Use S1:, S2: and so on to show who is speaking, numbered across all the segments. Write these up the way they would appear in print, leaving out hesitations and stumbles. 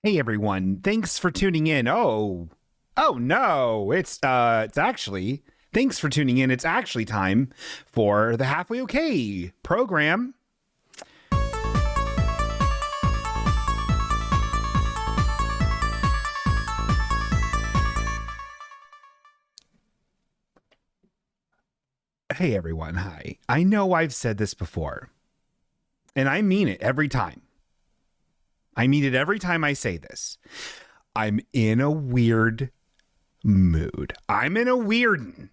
S1: Hey everyone, thanks for tuning in. Oh no, it's actually thanks for tuning in. It's actually time for the Halfway Okay program. Hey everyone, hi. I know I've said this before, and I mean it every time. I mean it every time I say this. I'm in a weird mood. I'm in a weird,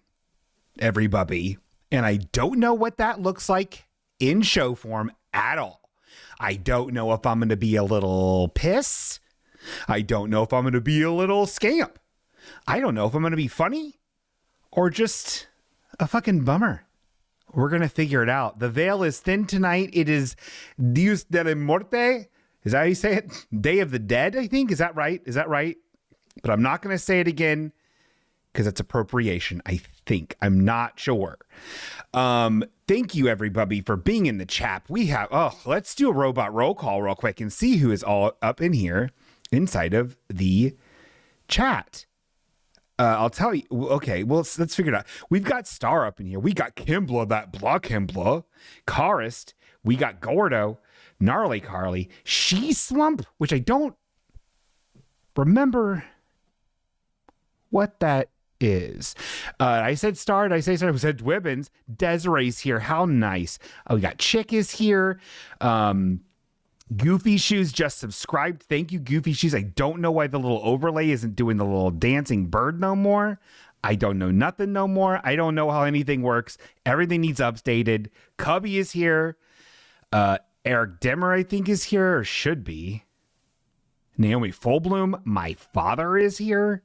S1: everybody. And I don't know what that looks like in show form at all. I don't know if I'm going to be a little piss. I don't know if I'm going to be a little scamp. I don't know if I'm going to be funny or just a fucking bummer. We're going to figure it out. The veil is thin tonight. It is Dios de la Muerte. Is that how you say it? Day of the Dead, I think. Is that right? But I'm not going to say it again because it's appropriation, I think. I'm not sure. Thank you, everybody, for being in the chat. Let's do a robot roll call real quick and see who is all up in here inside of the chat. I'll tell you. Okay, well, let's figure it out. We've got Star up in here. We got Kimbla, that block Kimbla. Karist. We got Gordo. Gnarly Carly, She Slump, which I don't remember what that is. I said Star, I said Dwibbins. Desiree's here. How nice. Oh, we got Chick is here. Goofy Shoes just subscribed. Thank you, Goofy Shoes. I don't know why the little overlay isn't doing the little dancing bird no more. I don't know nothing no more. I don't know how anything works. Everything needs updated. Cubby is here. Eric Demmer, I think, is here, or should be. Naomi Fullbloom, my father, is here.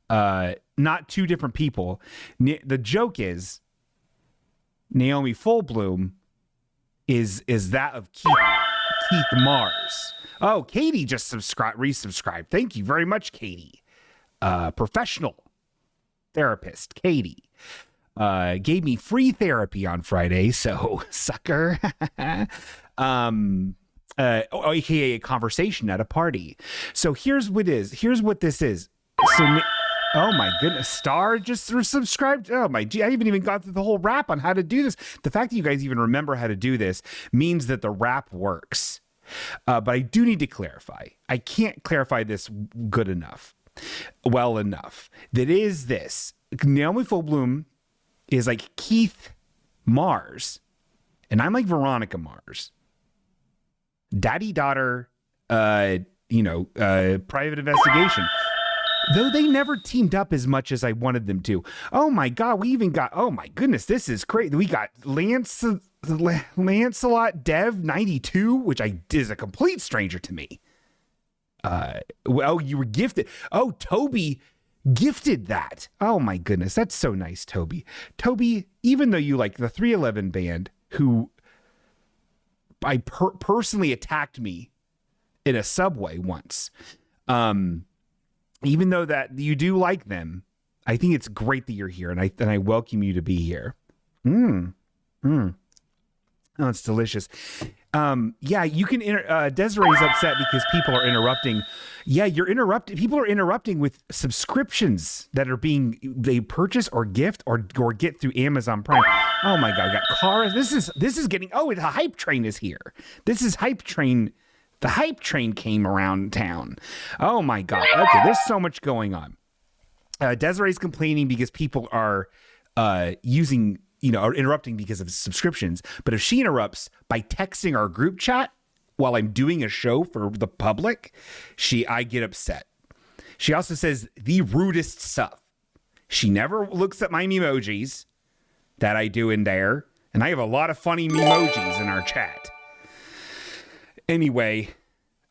S1: Not two different people. The joke is Naomi Fullbloom is that of Keith Mars. Oh, Katie just resubscribed. Thank you very much, Katie. Professional therapist, Katie. Gave me free therapy on Friday, so sucker. AKA a conversation at a party. So here's what this is. So, oh my goodness, Star just subscribed. Oh my gee, I haven't even got through the whole rap on how to do this. The fact that you guys even remember how to do this means that the rap works. But I do need to clarify. I can't clarify this well enough. That is this. Naomi Fullbloom is like Keith Mars, and I'm like Veronica Mars. Daddy daughter, private investigation. Though they never teamed up as much as I wanted them to. Oh my God, we even got, oh my goodness, this is crazy. We got Lancelot Dev 92, which is a complete stranger to me. You were gifted. Oh, Toby gifted that. Oh my goodness, that's so nice, Toby. Toby, even though you like the 311 band, who I personally attacked me in a subway once, even though that you do like them, I think it's great that you're here, and I welcome you to be here. Oh, it's delicious. Yeah, you can. Desiree's upset because people are interrupting. Yeah, you're interrupting. People are interrupting with subscriptions that they purchase or gift or get through Amazon Prime. Oh my God, I got cars. This is getting. Oh, the hype train is here. This is hype train. The hype train came around town. Oh my God. Okay, there's so much going on. Desiree's complaining because people are are interrupting because of subscriptions. But if she interrupts by texting our group chat while I'm doing a show for the public, I get upset. She also says the rudest stuff. She never looks at my emojis that I do in there. And I have a lot of funny emojis in our chat. Anyway,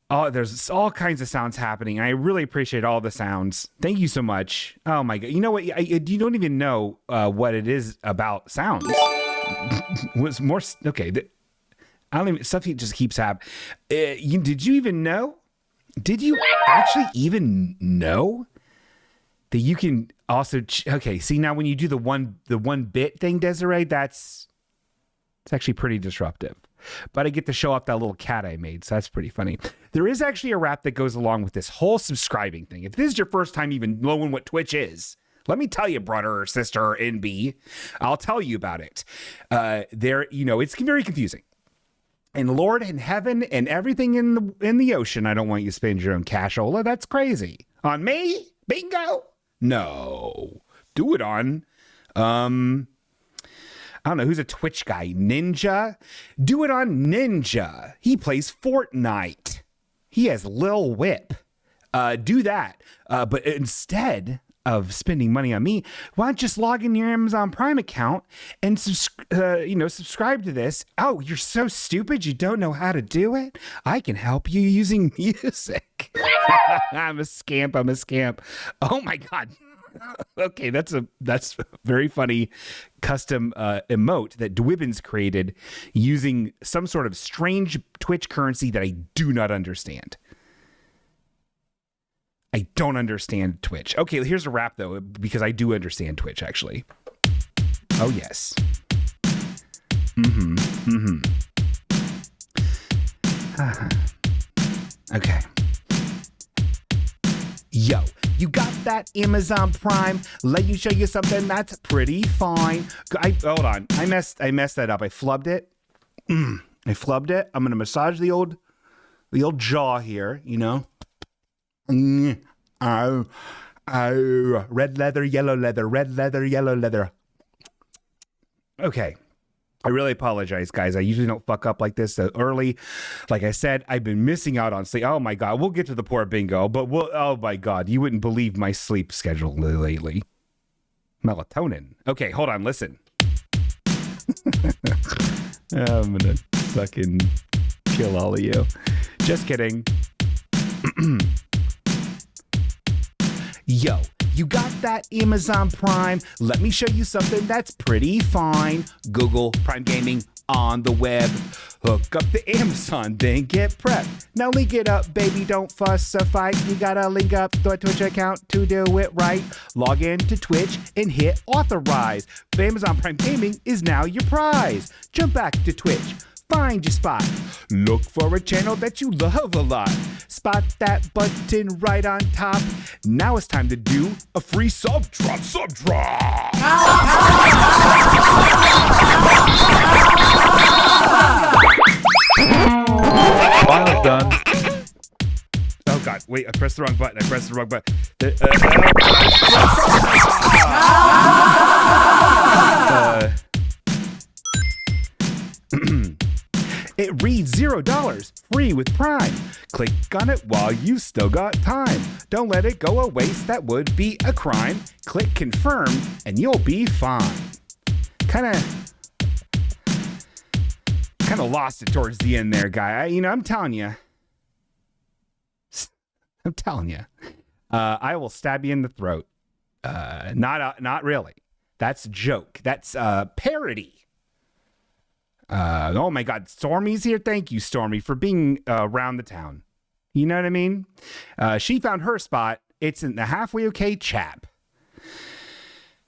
S1: there's all kinds of sounds happening. And I really appreciate all the sounds. Thank you so much. Oh my God. You know what? You don't even know what it is about sounds. Was more okay. I don't even, stuff just keeps happening. Did you even know? Did you actually even know that you can also? Okay, see now when you do the one bit thing, Desiree, it's actually pretty disruptive. but I get to show off that little cat I made, so that's pretty funny. There is actually a rap that goes along with this whole subscribing thing. If this is your first time even knowing what Twitch is, let me tell you, brother or sister NB, I'll tell you about it. It's very confusing. And Lord in heaven and everything in the ocean, I don't want you to spend your own cashola. That's crazy. On me? Bingo? No. Do it on, I don't know, who's a Twitch guy? Ninja? Do it on Ninja. He plays Fortnite. He has Lil Whip. Do that. But instead of spending money on me, why don't you just log in your Amazon Prime account and subscribe to this? Oh, you're so stupid you don't know how to do it? I can help you using music. I'm a scamp. Oh my God. Okay, that's a very funny custom emote that Dwibbins created using some sort of strange Twitch currency that I do not understand. I don't understand Twitch. Okay, here's a wrap, though, because I do understand Twitch, actually. Oh, yes. Okay. Yo, you got that Amazon Prime? Let you show you something that's pretty fine. Hold on. I messed that up. I flubbed it. I'm going to massage the old jaw here, you know. Red leather, yellow leather, red leather, yellow leather. Okay. I really apologize, guys. I usually don't fuck up like this so early. Like I said, I've been missing out on sleep. Oh my God. We'll get to the poor bingo, but oh my God. You wouldn't believe my sleep schedule lately. Melatonin. Okay, hold on. Listen. I'm going to fucking kill all of you. Just kidding. Yo, you got that Amazon Prime? Let me show you something that's pretty fine. Google Prime Gaming on the web. Hook up the Amazon, then get prepped. Now link it up, baby, don't fuss or fight. You gotta link up the Twitch account to do it right. Log in to Twitch and hit authorize. Amazon Prime Gaming is now your prize. Jump back to Twitch. Find your spot. Look for a channel that you love a lot. Spot that button right on top. Now it's time to do a free sub drop.
S2: Finally done.
S1: Oh God, wait, I pressed the wrong button. It reads $0 free with Prime. Click on it while you still got time. Don't let it go a waste, that would be a crime. Click confirm and you'll be fine. Kind of lost it towards the end there, guy. I'm telling you. I will stab you in the throat. Not really. That's a joke. That's parody. Oh my God, Stormy's here. Thank you, Stormy, for being around the town. You know what I mean? She found her spot. It's in the halfway okay chap.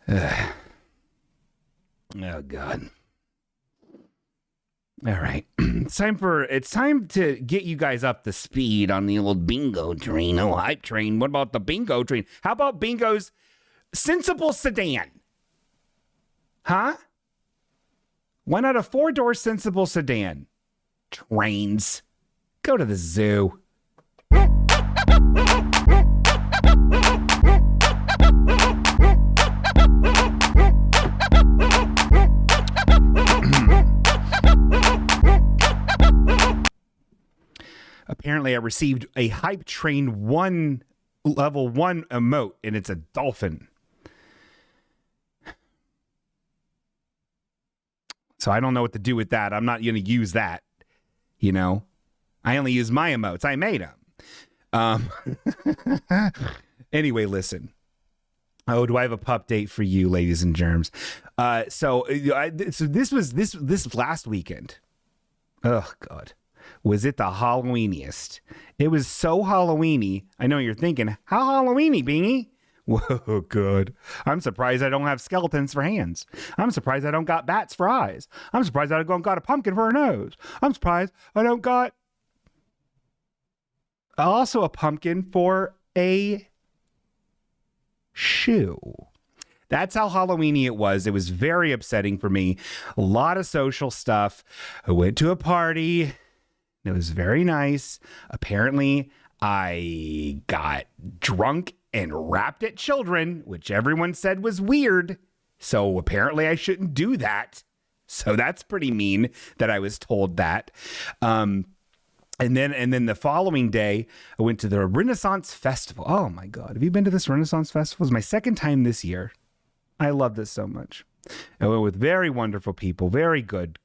S1: Oh God. All right. It's time to get you guys up to speed on the old bingo train. Oh, hype train. What about the bingo train? How about bingo's sensible sedan? Huh? Why not a 4-door sensible sedan? Trains. Go to the zoo. Apparently, I received a Hype Train 1 level 1 emote, and it's a dolphin. So I don't know what to do with that. I'm not going to use that. You know, I only use my emotes. I made them. Anyway, listen. Oh, do I have a pup date for you, ladies and germs? So this was last weekend. Oh God, was it the Halloweeniest? It was so Halloweeny. I know you're thinking, how Halloweeny, Beanie? Whoa, good. I'm surprised I don't have skeletons for hands. I'm surprised I don't got bats for eyes. I'm surprised I don't got a pumpkin for a nose. I'm surprised I don't got also a pumpkin for a shoe. That's how Halloween-y it was. It was very upsetting for me. A lot of social stuff. I went to a party. It was very nice. Apparently, I got drunk and rapped at children, which everyone said was weird. So apparently I shouldn't do that. So that's pretty mean that I was told that. And then the following day, I went to the Renaissance Festival. Oh my God. Have you been to this Renaissance Festival? It's my second time this year. I love this so much. I went with very wonderful people, very good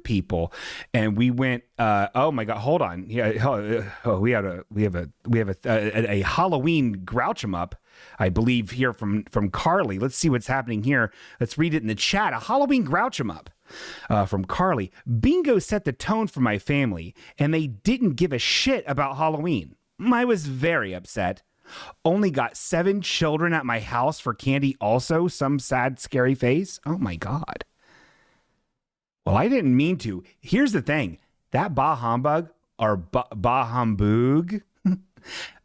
S1: people, and we went. Oh my God, hold on. Yeah, we have a Halloween grouch 'em up, I believe, here from Carly. Let's see what's happening here. Let's read it in the chat. A Halloween grouch 'em up from Carly. Bingo set the tone for my family, and they didn't give a shit about Halloween. I was very upset. Only got 7 children at my house for candy also. Some sad, scary face. Oh my God. Well, I didn't mean to. Here's the thing. That bah humbug or bah humbug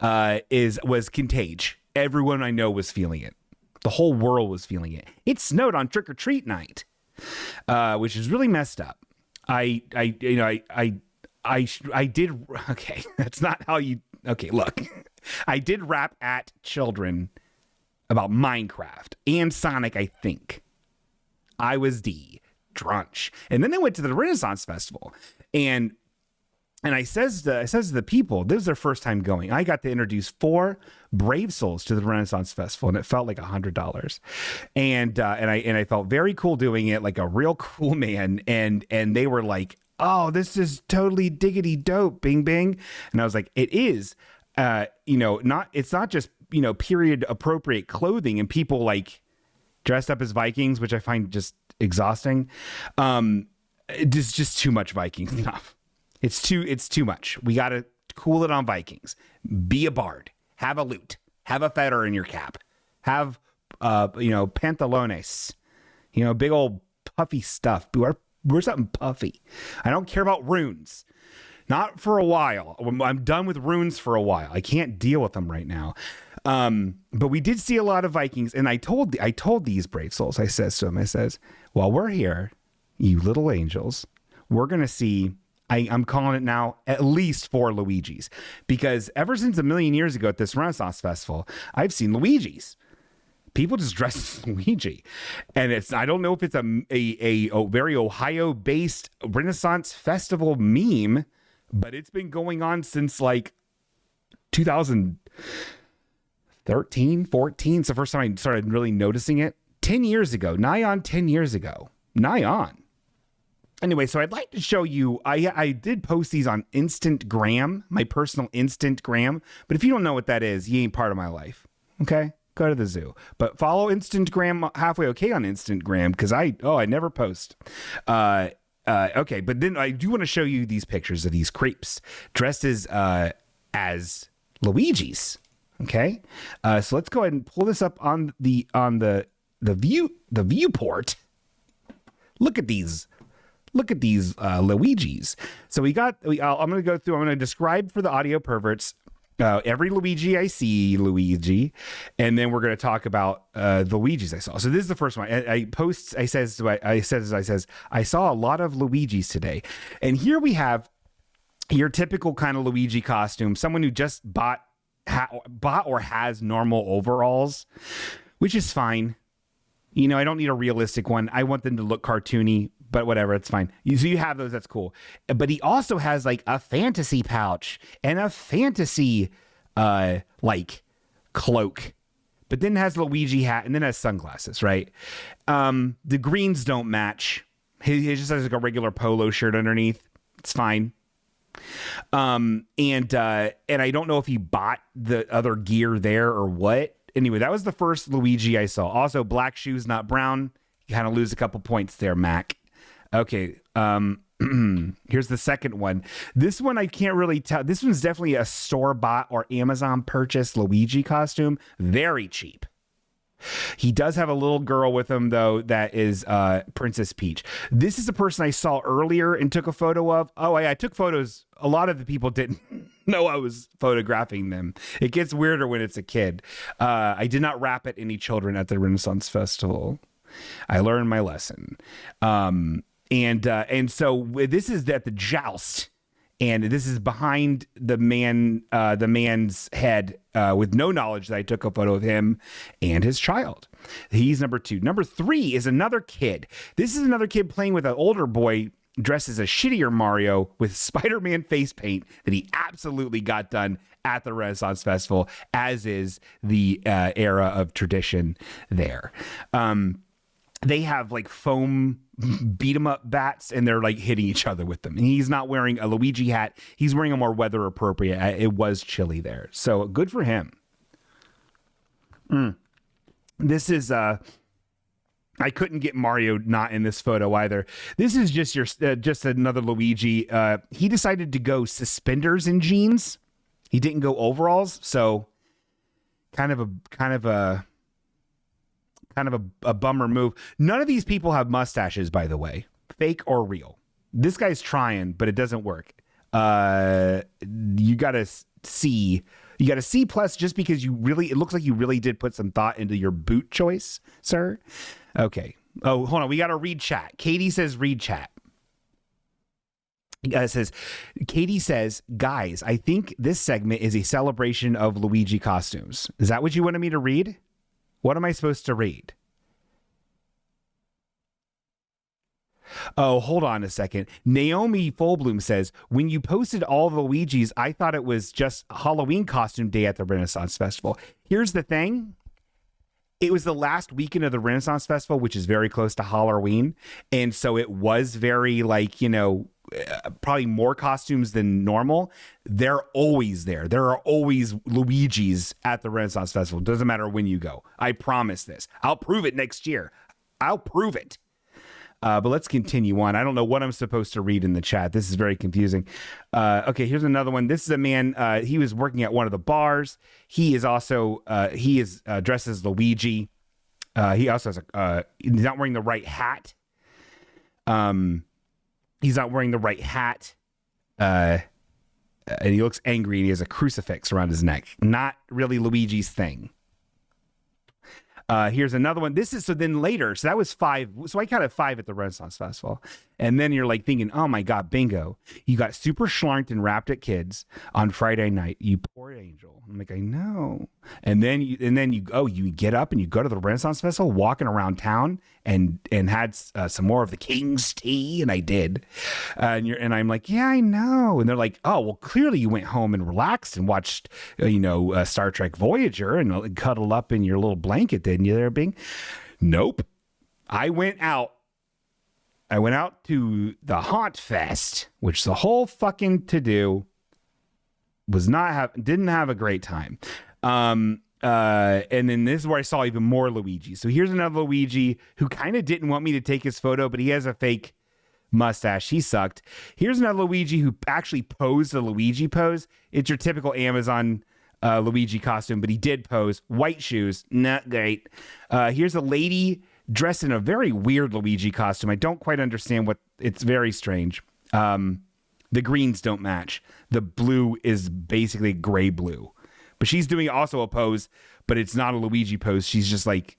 S1: was contagious. Everyone I know was feeling it. The whole world was feeling it. It snowed on trick or treat night, which is really messed up. I did. Okay. That's not how you. Okay. Look. I did rap at children about Minecraft and Sonic, I think. I was drunch. And then I went to the Renaissance Festival. And I says to the people, this is their first time going. I got to introduce 4 brave souls to the Renaissance Festival, and it felt like $100. And I felt very cool doing it, like a real cool man. And they were like, "Oh, this is totally diggity dope, bing bing." And I was like, "It is." It's not just, period appropriate clothing and people like dressed up as Vikings, which I find just exhausting. It's just too much Viking stuff. It's too much. We got to cool it on Vikings. Be a bard, have a lute, have a feather in your cap, have, pantalones, big old puffy stuff. Wear something puffy. I don't care about runes. Not for a while. I'm done with runes for a while. I can't deal with them right now. But we did see a lot of Vikings, and I told these brave souls, I says to them, I says, while we're here, you little angels, we're going to see, I'm calling it now, at least 4 Luigis. Because ever since a million years ago at this Renaissance Festival, I've seen Luigis. People just dress as Luigi. And I don't know if it's a very Ohio-based Renaissance Festival meme, but it's been going on since like 2013, 14. It's the first time I started really noticing it. 10 years ago. Nigh on 10 years ago. Nigh on. Anyway, so I'd like to show you, I did post these on Instagram, my personal Instagram. But if you don't know what that is, you ain't part of my life. Okay? Go to the zoo. But follow Instagram halfway okay on Instagram because I never post. Okay, but then I do want to show you these pictures of these creeps dressed as Luigis. Okay, so let's go ahead and pull this up on the viewport. Look at these Luigis. So I'm going to go through. I'm going to describe for the audio perverts every Luigi I see, Luigi, and then we're going to talk about the Luigis I saw. So this is the first one. I saw a lot of Luigis today, and here we have your typical kind of Luigi costume. Someone who just bought or has normal overalls, which is fine. I don't need a realistic one. I want them to look cartoony, but whatever, it's fine. So you have those, that's cool. But he also has like a fantasy pouch and a fantasy like cloak, but then has a Luigi hat and then has sunglasses, right? The greens don't match. He just has like a regular polo shirt underneath. It's fine. And I don't know if he bought the other gear there or what. Anyway, that was the first Luigi I saw. Also, black shoes, not brown. You kind of lose a couple points there, Mac. Okay. Here's the second one. This one I can't really tell. This one's definitely a store-bought or Amazon purchased Luigi costume. Very cheap. He does have a little girl with him, though, that is Princess Peach. This is a person I saw earlier and took a photo of. Oh, I took photos. A lot of the people didn't know I was photographing them. It gets weirder when it's a kid. I did not rap at any children at the Renaissance Festival. I learned my lesson. And so this is at the joust. And this is behind the man's head with no knowledge that I took a photo of him and his child. He's number 2. Number 3 is another kid. This is another kid playing with an older boy dressed as a shittier Mario with Spider-Man face paint that he absolutely got done at the Renaissance Festival, as is the era of tradition there. They have like foam beat 'em up bats and they're like hitting each other with them. And he's not wearing a Luigi hat. He's wearing a more weather appropriate. It was chilly there. So good for him. This is, I couldn't get Mario not in this photo either. This is just just another Luigi. He decided to go suspenders and jeans. He didn't go overalls. So kind of a bummer move. None of these people have mustaches, by the way, fake or real. This guy's trying, but it doesn't work. You got a C. You got a C plus just because it looks like you really did put some thought into your boot choice, sir. Okay. Oh, hold on. We got to read chat. Katie says, read chat. Katie says, guys, I think this segment is a celebration of Luigi costumes. Is that what you wanted me to read? What am I supposed to read? Oh, hold on a second. Naomi Fullbloom says, when you posted all the Luigis, I thought it was just Halloween costume day at the Renaissance Festival. Here's the thing. It was the last weekend of the Renaissance Festival, which is very close to Halloween. And so it was very probably more costumes than normal. They're always there. There are always Luigis at the Renaissance Festival. Doesn't matter when you go. I promise this. I'll prove it next year. I'll prove it. But let's continue on. I don't know what I'm supposed to read in the chat. This is very confusing. Okay, here's another one. This is a man. He was working at one of the bars. He is also dressed as Luigi. He also has he's not wearing the right hat. He's not wearing the right hat. And he looks angry and he has a crucifix around his neck. Not really Luigi's thing. Here's another one. This is, so then later, so that was 5. So I counted 5 at the Renaissance Festival. And then you're like thinking, oh my God, bingo. You got super schlanked and wrapped at kids on Friday night. You poor angel. I'm like, I know. And then you get up and you go to the Renaissance Festival, walking around town and had some more of the King's tea. And I did. And I'm like, yeah, I know. And they're like, oh, well, clearly you went home and relaxed and watched, Star Trek Voyager and cuddled up in your little blanket, didn't you there, Bing? Nope. I went out to the Haunt Fest, which the whole fucking to-do didn't have a great time. And then this is where I saw even more Luigi. So here's another Luigi who kind of didn't want me to take his photo, but he has a fake mustache. He sucked. Here's another Luigi who actually posed a Luigi pose. It's your typical Amazon Luigi costume, but he did pose. White shoes, not great. Here's a lady dressed in a very weird Luigi costume. I don't quite understand it's very strange. The greens don't match. The blue is basically gray blue. But she's doing also a pose, but it's not a Luigi pose. She's just like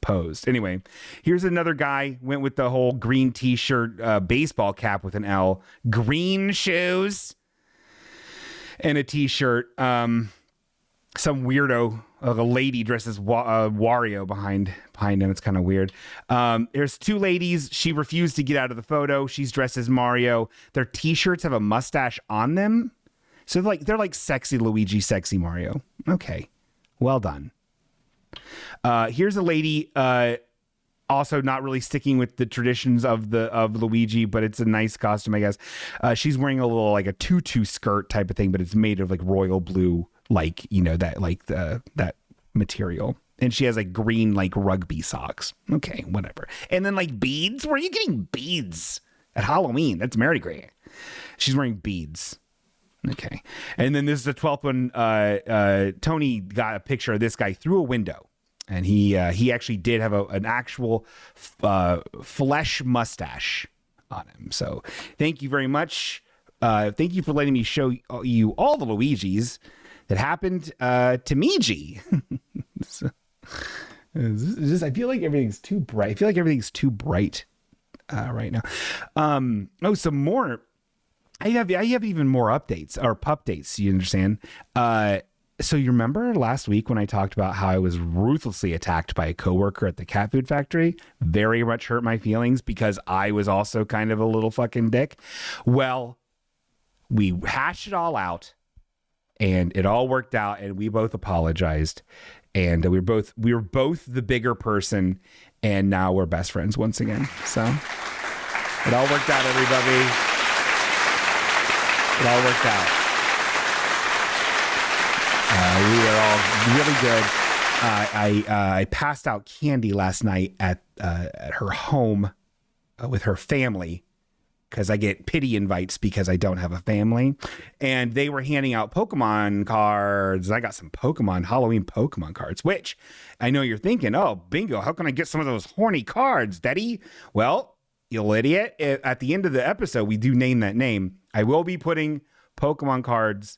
S1: posed. Anyway, here's another guy, went with the whole green t-shirt, baseball cap with an L, green shoes, and a t-shirt. Some weirdo, a lady dressed as Wario behind him. It's kind of weird. There's 2 ladies. She refused to get out of the photo. She's dressed as Mario. Their t-shirts have a mustache on them. So they're like sexy Luigi, sexy Mario. Okay. Well done. Here's a lady, also not really sticking with the traditions of Luigi, but it's a nice costume, I guess. She's wearing a little like a tutu skirt type of thing, but it's made of like royal blue, that material. And she has like green like rugby socks. Okay, whatever. And then like beads. Where are you getting beads? at Halloween. That's Mary Gray. She's wearing beads. Okay. And then this is the 12th one. Tony got a picture of this guy through a window. And he actually did have an actual flesh mustache on him. So thank you very much. Thank you for letting me show you all the Luigis that happened to Miji. So, I feel like everything's too bright. Right now. Some more. I have even more updates or pup dates. You understand? So you remember last week when I talked about how I was ruthlessly attacked by a coworker at the cat food factory? Very much hurt my feelings because I was also kind of a little fucking dick. Well, we hashed it all out and it all worked out and we both apologized and we were both the bigger person and now we're best friends once again. So it all worked out, everybody. It all worked out. We are all really good. I passed out candy last night at her home with her family because I get pity invites because I don't have a family. And they were handing out Pokemon cards. I got some Halloween Pokemon cards, which I know you're thinking, oh, bingo, how can I get some of those horny cards, Daddy? Well, you idiot. At the end of the episode, we do name that name. I will be putting Pokemon cards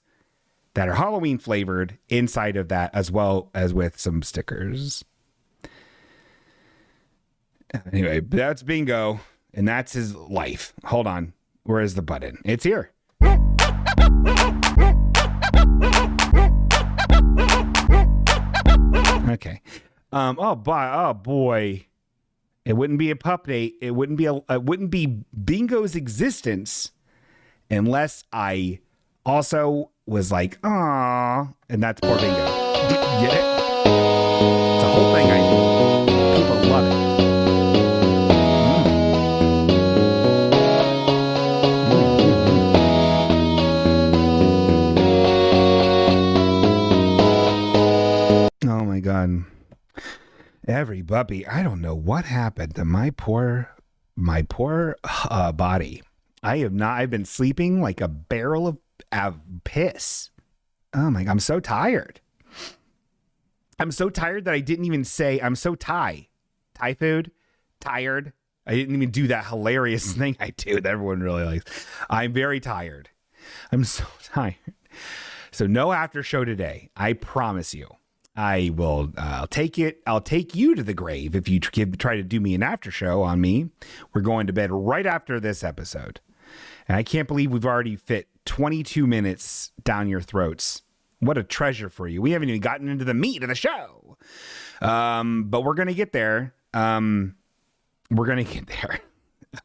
S1: that are Halloween flavored inside of that, as well as with some stickers. Anyway, that's Bingo, and that's his life. Hold on. Where is the button? It's here. Okay. Oh boy. It wouldn't be a pup date. It wouldn't be Bingo's existence unless I also was like, "Aw," and that's poor Bingo. Get it? It's a whole thing I do. People love it. Oh my God. Every puppy. I don't know what happened to my poor body. I've been sleeping like a barrel of piss. Oh my God, I'm so tired. I'm so tired that I didn't even say I'm so Thai food, tired. I didn't even do that hilarious thing I do that everyone really likes. I'm very tired. I'm so tired. So no after show today. I promise you. I will. I'll take it. I'll take you to the grave if you try to do me an after show on me. We're going to bed right after this episode, and I can't believe we've already fit 22 minutes down your throats. What a treasure for you. We haven't even gotten into the meat of the show, but we're gonna get there.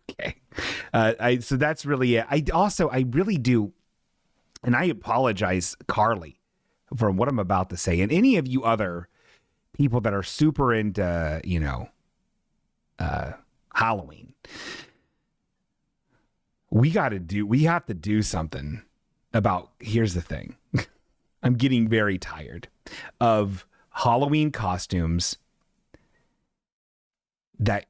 S1: Okay. So that's really it. I really do, and I apologize, Carly, for what I'm about to say, and any of you other people that are super into, Halloween. We have to do something about, here's the thing. I'm getting very tired of Halloween costumes that,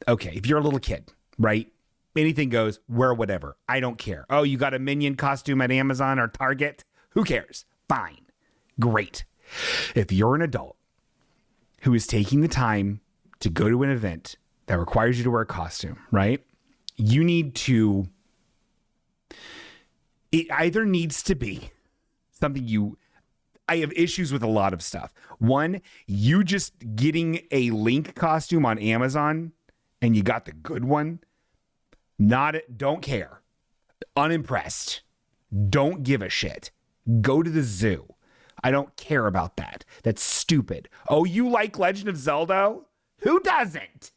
S1: okay, if you're a little kid, right? Anything goes, wear whatever. I don't care. Oh, you got a Minion costume at Amazon or Target? Who cares? Fine. Great. If you're an adult who is taking the time to go to an event that requires you to wear a costume, right? You need to, it either needs to be something I have issues with a lot of stuff. One, you just getting a Link costume on Amazon and you got the good one. Don't care. Unimpressed. Don't give a shit. Go to the zoo. I don't care about that. That's stupid. Oh, you like Legend of Zelda? Who doesn't?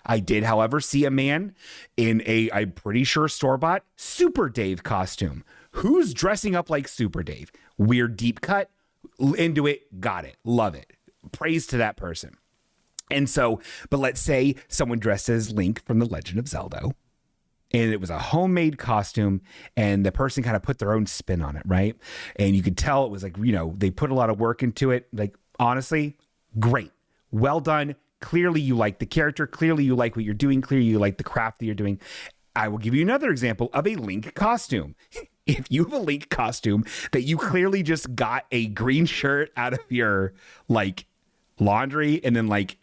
S1: I did, however, see a man in I'm pretty sure store-bought Super Dave costume. Who's dressing up like Super Dave? Weird deep cut. Into it. Got it. Love it. Praise to that person. And so, but let's say someone dressed as Link from The Legend of Zelda, and it was a homemade costume, and the person kind of put their own spin on it, right? And you could tell it was like, they put a lot of work into it. Like, honestly, great. Well done. Clearly you like the character. Clearly you like what you're doing. Clearly you like the craft that you're doing. I will give you another example of a Link costume. If you have a Link costume that you clearly just got a green shirt out of your like laundry and then like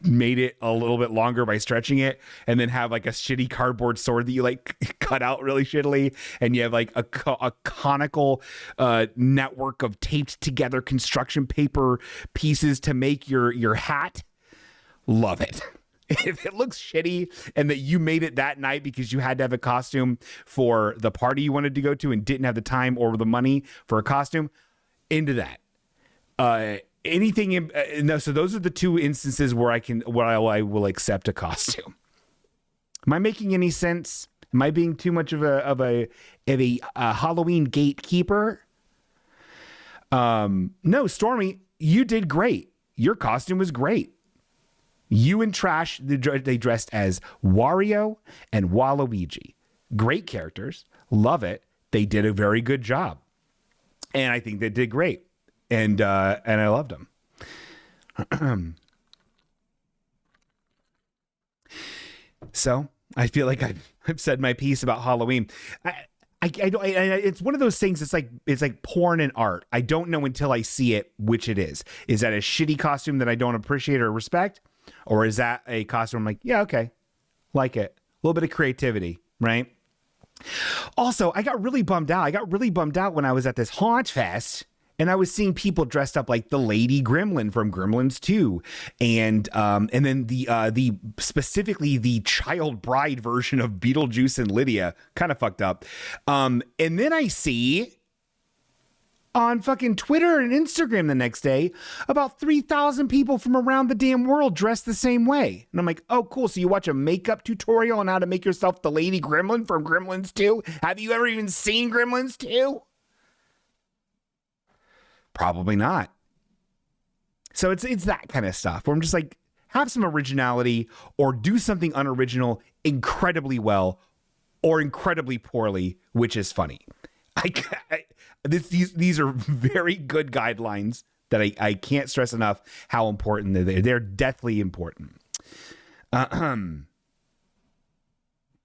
S1: made it a little bit longer by stretching it, and then have like a shitty cardboard sword that you like cut out really shittily, and you have like a conical network of taped together construction paper pieces to make your hat. Love it. If it looks shitty and that you made it that night because you had to have a costume for the party you wanted to go to and didn't have the time or the money for a costume, into that. Anything in, no, so those are the two instances where I will accept a costume. Am I making any sense? Am I being too much of a Halloween gatekeeper? No, Stormy, you did great. Your costume was great. You and Trash, they dressed as Wario and Waluigi. Great characters. Love it. They did a very good job. And I think they did great. And I loved them. So I feel like I've said my piece about Halloween. It's one of those things. It's like porn and art. I don't know until I see it which it is. Is that a shitty costume that I don't appreciate or respect, or is that a costume I'm like, yeah, okay, like it, a little bit of creativity, right? Also, I got really bummed out. When I was at this haunt fest. And I was seeing people dressed up like the Lady Gremlin from Gremlins 2, and then the specifically the child bride version of Beetlejuice and Lydia, kind of fucked up. And then I see on fucking Twitter and Instagram the next day about 3,000 people from around the damn world dressed the same way, and I'm like, oh cool. So you watch a makeup tutorial on how to make yourself the Lady Gremlin from Gremlins 2? Have you ever even seen Gremlins 2? Probably not. So it's that kind of stuff where I'm just like, have some originality or do something unoriginal incredibly well or incredibly poorly, which is funny. These are very good guidelines that I can't stress enough how important they're deathly important.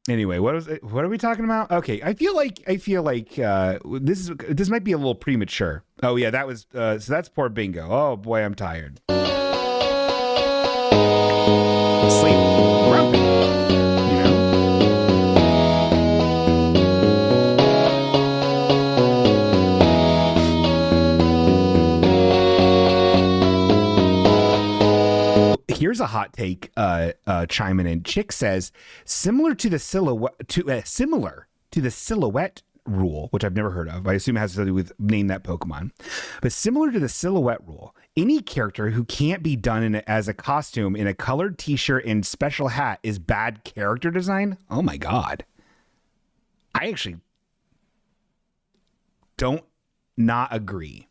S1: Anyway, what are we talking about? Okay, I feel like this might be a little premature. Oh yeah, that was so that's poor Bingo. Oh boy, I'm tired. Sleep, grumpy, you know. Here's a hot take chiming in. Chick says similar to the silhouette rule, which I've never heard of. I assume it has to do with name that Pokemon. But similar to the silhouette rule, any character who can't be done as a costume in a colored t-shirt and special hat is bad character design. Oh my God. I actually don't not agree.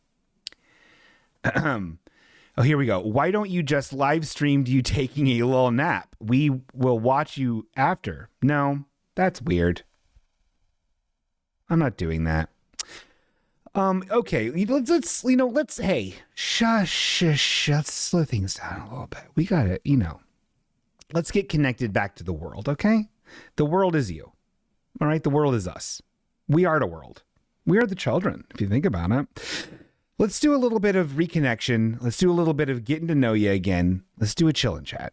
S1: Oh, here we go. Why don't you just live stream you taking a little nap? We will watch you after. No, that's weird. I'm not doing that. Okay, let's hey, shush, let's slow things down a little bit. We got it, let's get connected back to the world, okay? The world is you. All right, the world is us. We are the world. We are the children, if you think about it. Let's do a little bit of reconnection. Let's do a little bit of getting to know you again. Let's do a chill and chat.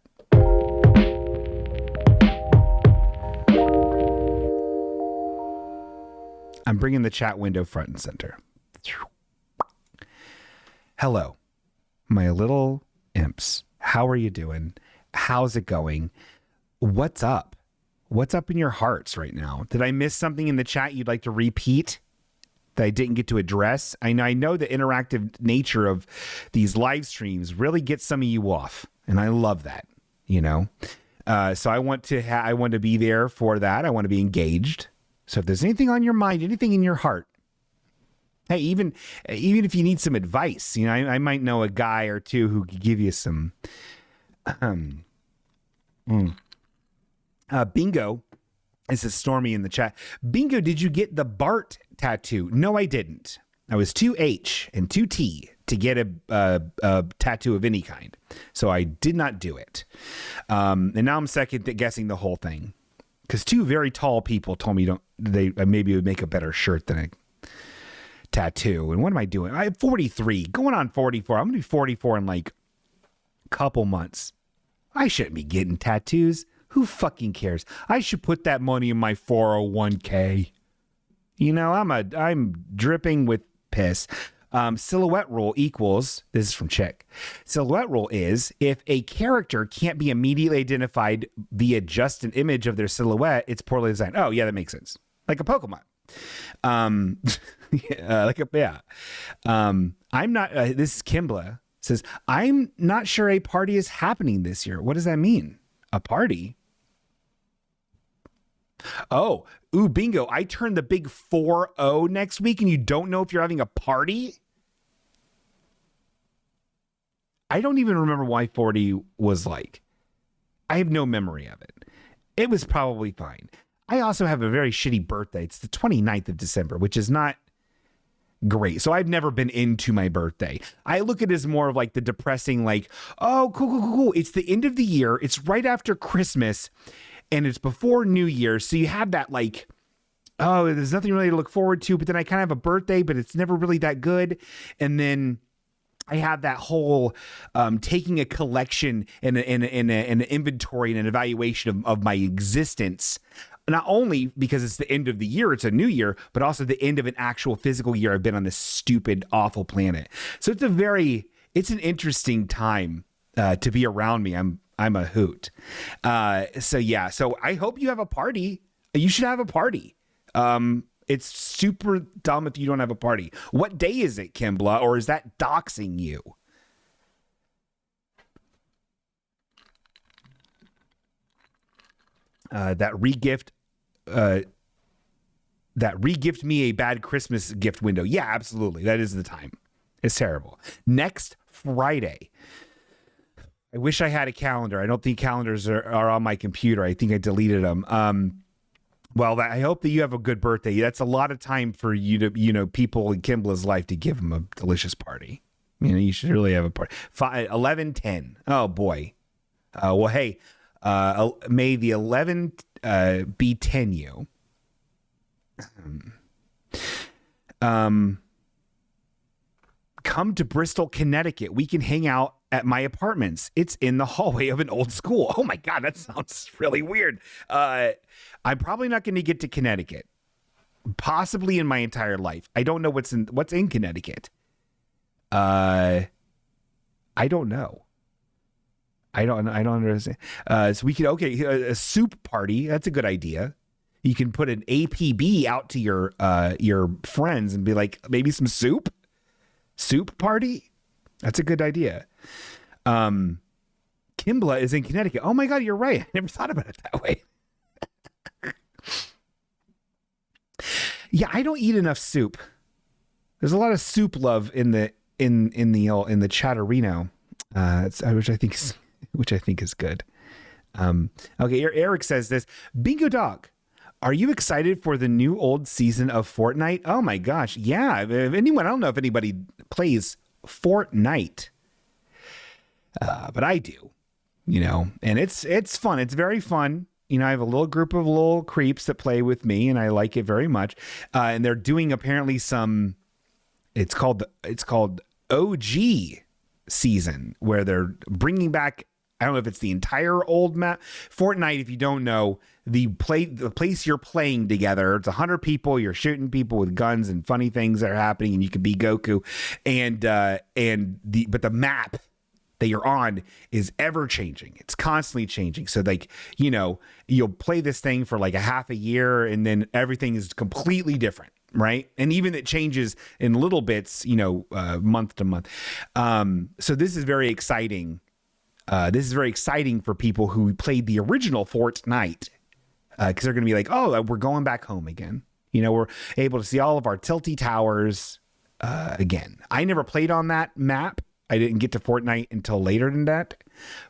S1: I'm bringing the chat window front and center. Hello, my little imps. How are you doing? How's it going? What's up? What's up in your hearts right now? Did I miss something in the chat you'd like to repeat that I didn't get to address? I know the interactive nature of these live streams really gets some of you off, and I love that, So I want to be there for that. I want to be engaged. So if there's anything on your mind, anything in your heart, hey, even if you need some advice, I might know a guy or two who could give you some. Bingo, this is Stormy in the chat. Bingo, did you get the Bart tattoo? No, I didn't. I was too H and too T to get a tattoo of any kind, so I did not do it. And now I'm second guessing the whole thing. Because two very tall people told me they maybe would make a better shirt than a tattoo. And what am I doing? I'm 43, going on 44. I'm going to be 44 in like a couple months. I shouldn't be getting tattoos. Who fucking cares? I should put that money in my 401k. You know, I'm dripping with piss. Silhouette rule equals, this is from Chick. Silhouette rule is if a character can't be immediately identified via just an image of their silhouette, it's poorly designed. Oh, yeah, that makes sense. Like a Pokemon. I'm not, this is Kimbla says, I'm not sure a party is happening this year. What does that mean? A party? Oh, ooh, bingo. I turn the big 4-0 next week and you don't know if you're having a party? I don't even remember why 40 was like. I have no memory of it. It was probably fine. I also have a very shitty birthday. It's the 29th of December, which is not great. So I've never been into my birthday. I look at it as more of like the depressing, like, oh, cool. It's the end of the year. It's right after Christmas and it's before New Year. So you have that like, oh, there's nothing really to look forward to, but then I kind of have a birthday, but it's never really that good. And then I have that whole taking a collection and an inventory and an evaluation of my existence. Not only because it's the end of the year, it's a new year, but also the end of an actual physical year I've been on this stupid, awful planet. So it's an interesting time to be around me. I'm a hoot. So I hope you have a party. You should have a party. It's super dumb if you don't have a party. What day is it, Kimbla? Or is that doxing you? That regift me a bad Christmas gift window. Yeah, absolutely. That is the time. It's terrible. Next Friday. I wish I had a calendar. I don't think calendars are on my computer. I think I deleted them. I hope that you have a good birthday. That's a lot of time for you to, people in Kimbla's life to give them a delicious party. You should really have a party. 11:10. Oh boy. Hey, may the 11 be 10 you. Come to Bristol, Connecticut. We can hang out at my apartments. It's in the hallway of an old school. Oh my God, that sounds really weird. I'm probably not going to get to Connecticut, possibly in my entire life. I don't know what's in Connecticut. I don't know. I don't understand. So we could, a soup party. That's a good idea. You can put an APB out to your friends and be like, maybe some soup party. That's a good idea. Kimbla is in Connecticut. Oh my God, you're right. I never thought about it that way. Yeah, I don't eat enough soup. There's a lot of soup love in the chatterino, which I think is good. Eric says this. Bingo Dog, are you excited for the new old season of Fortnite? Oh my gosh, yeah. If anyone, I don't know if anybody plays Fortnite, but I do. And it's fun. It's very fun. I have a little group of little creeps that play with me, and I like it very much. And they're doing apparently some. It's called OG season, where they're bringing back. I don't know if it's the entire old map. Fortnite, if you don't know, the place you're playing together, it's 100 people. You're shooting people with guns and funny things that are happening, and you could be Goku. But the map that you're on is ever changing. It's constantly changing. So you'll play this thing for like a half a year, and then everything is completely different. Right. And even it changes in little bits, month to month. So this is very exciting. This is very exciting for people who played the original Fortnite, because they're going to be like, oh, we're going back home again. We're able to see all of our tilty towers again. I never played on that map. I didn't get to Fortnite until later than that.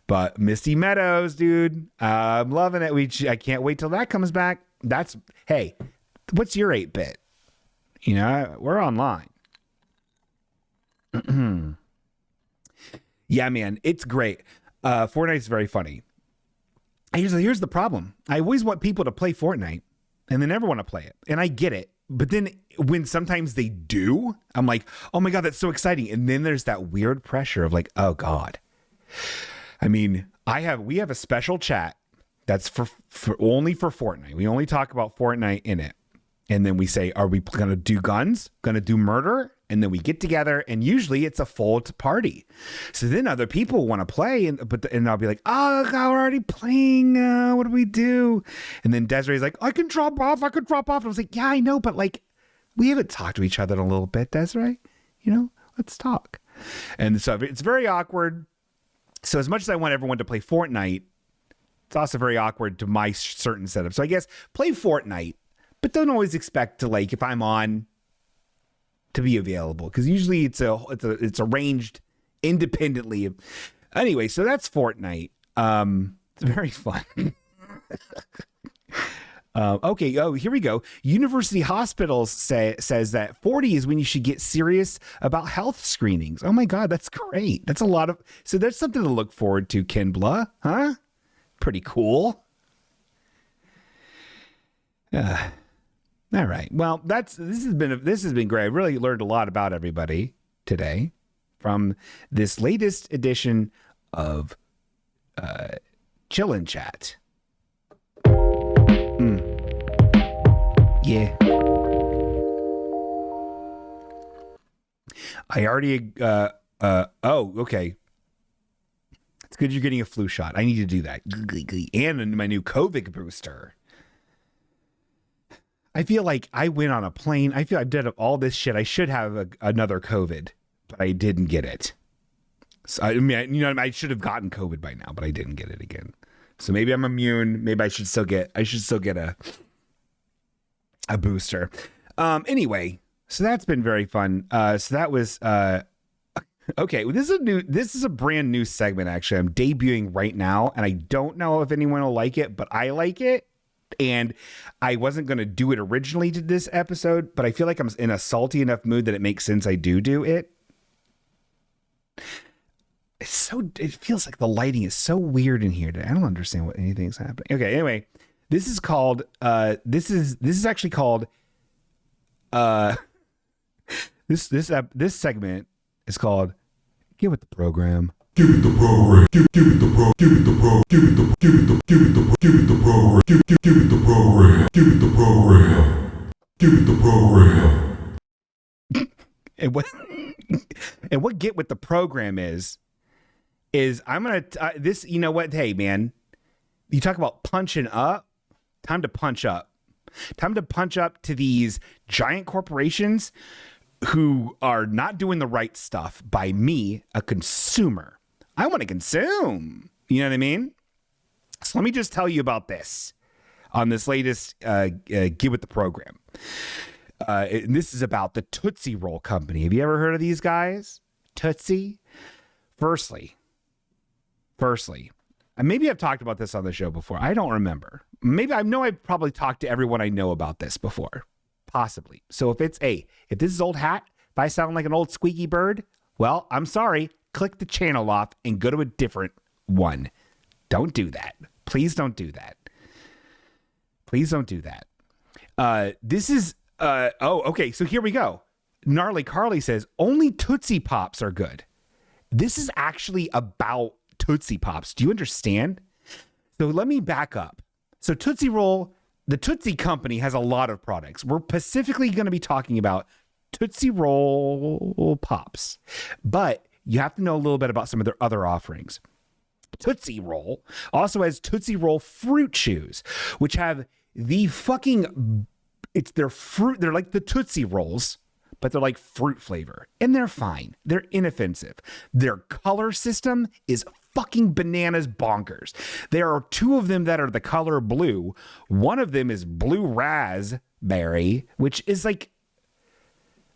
S1: But Misty Meadows, dude, I'm loving it. I can't wait till that comes back. Hey, what's your 8-bit? We're online. Yeah, man, it's great. Fortnite's very funny. Here's the problem. I always want people to play Fortnite, and they never want to play it. And I get it. But then when sometimes they do, I'm like, oh my God, that's so exciting. And then there's that weird pressure of like, oh God. I mean, we have a special chat that's for only for Fortnite. We only talk about Fortnite in it. And then we say, are we going to do guns? Going to do murder? And then we get together, and usually it's a full party. So then other people want to play, and I'll be like, oh, God, we're already playing. What do we do? And then Desiree's like, I can drop off. And I was like, yeah, I know, but like, we haven't talked to each other in a little bit, Desiree. You know, let's talk. And so it's very awkward. So as much as I want everyone to play Fortnite, it's also very awkward to my certain setup. So I guess play Fortnite, but don't always expect to, like, if I'm on, to be available, because usually it's arranged independently. Anyway, so that's Fortnite. It's very fun. Okay. Oh, here we go. University Hospitals says that 40 is when you should get serious about health screenings. Oh my God, that's great. That's a lot of. So there's something to look forward to, Kinbla, huh? Pretty cool. All right. Well, this has been great. I really learned a lot about everybody today from this latest edition of Chillin' Chat. Yeah. I already okay. It's good you're getting a flu shot. I need to do that. And my new COVID booster. I feel like I went on a plane. I feel I did all this shit. I should have another COVID, but I didn't get it. So I mean, I should have gotten COVID by now, but I didn't get it again. So maybe I'm immune. Maybe I should still get a booster. Anyway, so that's been very fun. So that was okay. This is a brand new segment. Actually, I'm debuting right now, and I don't know if anyone will like it, but I like it. And I wasn't going to do it originally to this episode, but I feel like I'm in a salty enough mood that it makes sense I do it. It feels like the lighting is so weird in here today. I don't understand what anything's happening. Okay, anyway, this is called this is actually called this segment is called Get With The Program. Give it the program. Give it the program. Give it the program. Give it the program. Give it the program. Give it the program. Give it the program. Give it the program. And what Get With The Program is I'm gonna this. You know what? Hey man, you talk about punching up. Time to punch up. Time to punch up to these giant corporations who are not doing the right stuff by me, a consumer. I want to consume. You know what I mean? So let me just tell you about this on this latest Get With The Program. And this is about the Tootsie-Roll Company. Have you ever heard of these guys? Tootsie? Firstly, and maybe I've talked about this on the show before. I don't remember. Maybe I know I've probably talked to everyone I know about this before. Possibly. So if this is old hat, if I sound like an old squeaky bird, well, I'm sorry. Click the channel off and go to a different one. Don't do that. Please don't do that. Please don't do that. This is, okay. So here we go. Gnarly Carly says, only Tootsie Pops are good. This is actually about Tootsie Pops. Do you understand? So let me back up. So Tootsie-Roll, the Tootsie Company has a lot of products. We're specifically going to be talking about Tootsie-Roll Pops. But you have to know a little bit about some of their other offerings. Tootsie-Roll also has Tootsie-Roll Fruit Chews, which have the they're fruit. They're like the Tootsie Rolls, but they're like fruit flavor. And they're fine. They're inoffensive. Their color system is fucking bananas bonkers. There are two of them that are the color blue. One of them is blue raspberry, which is like,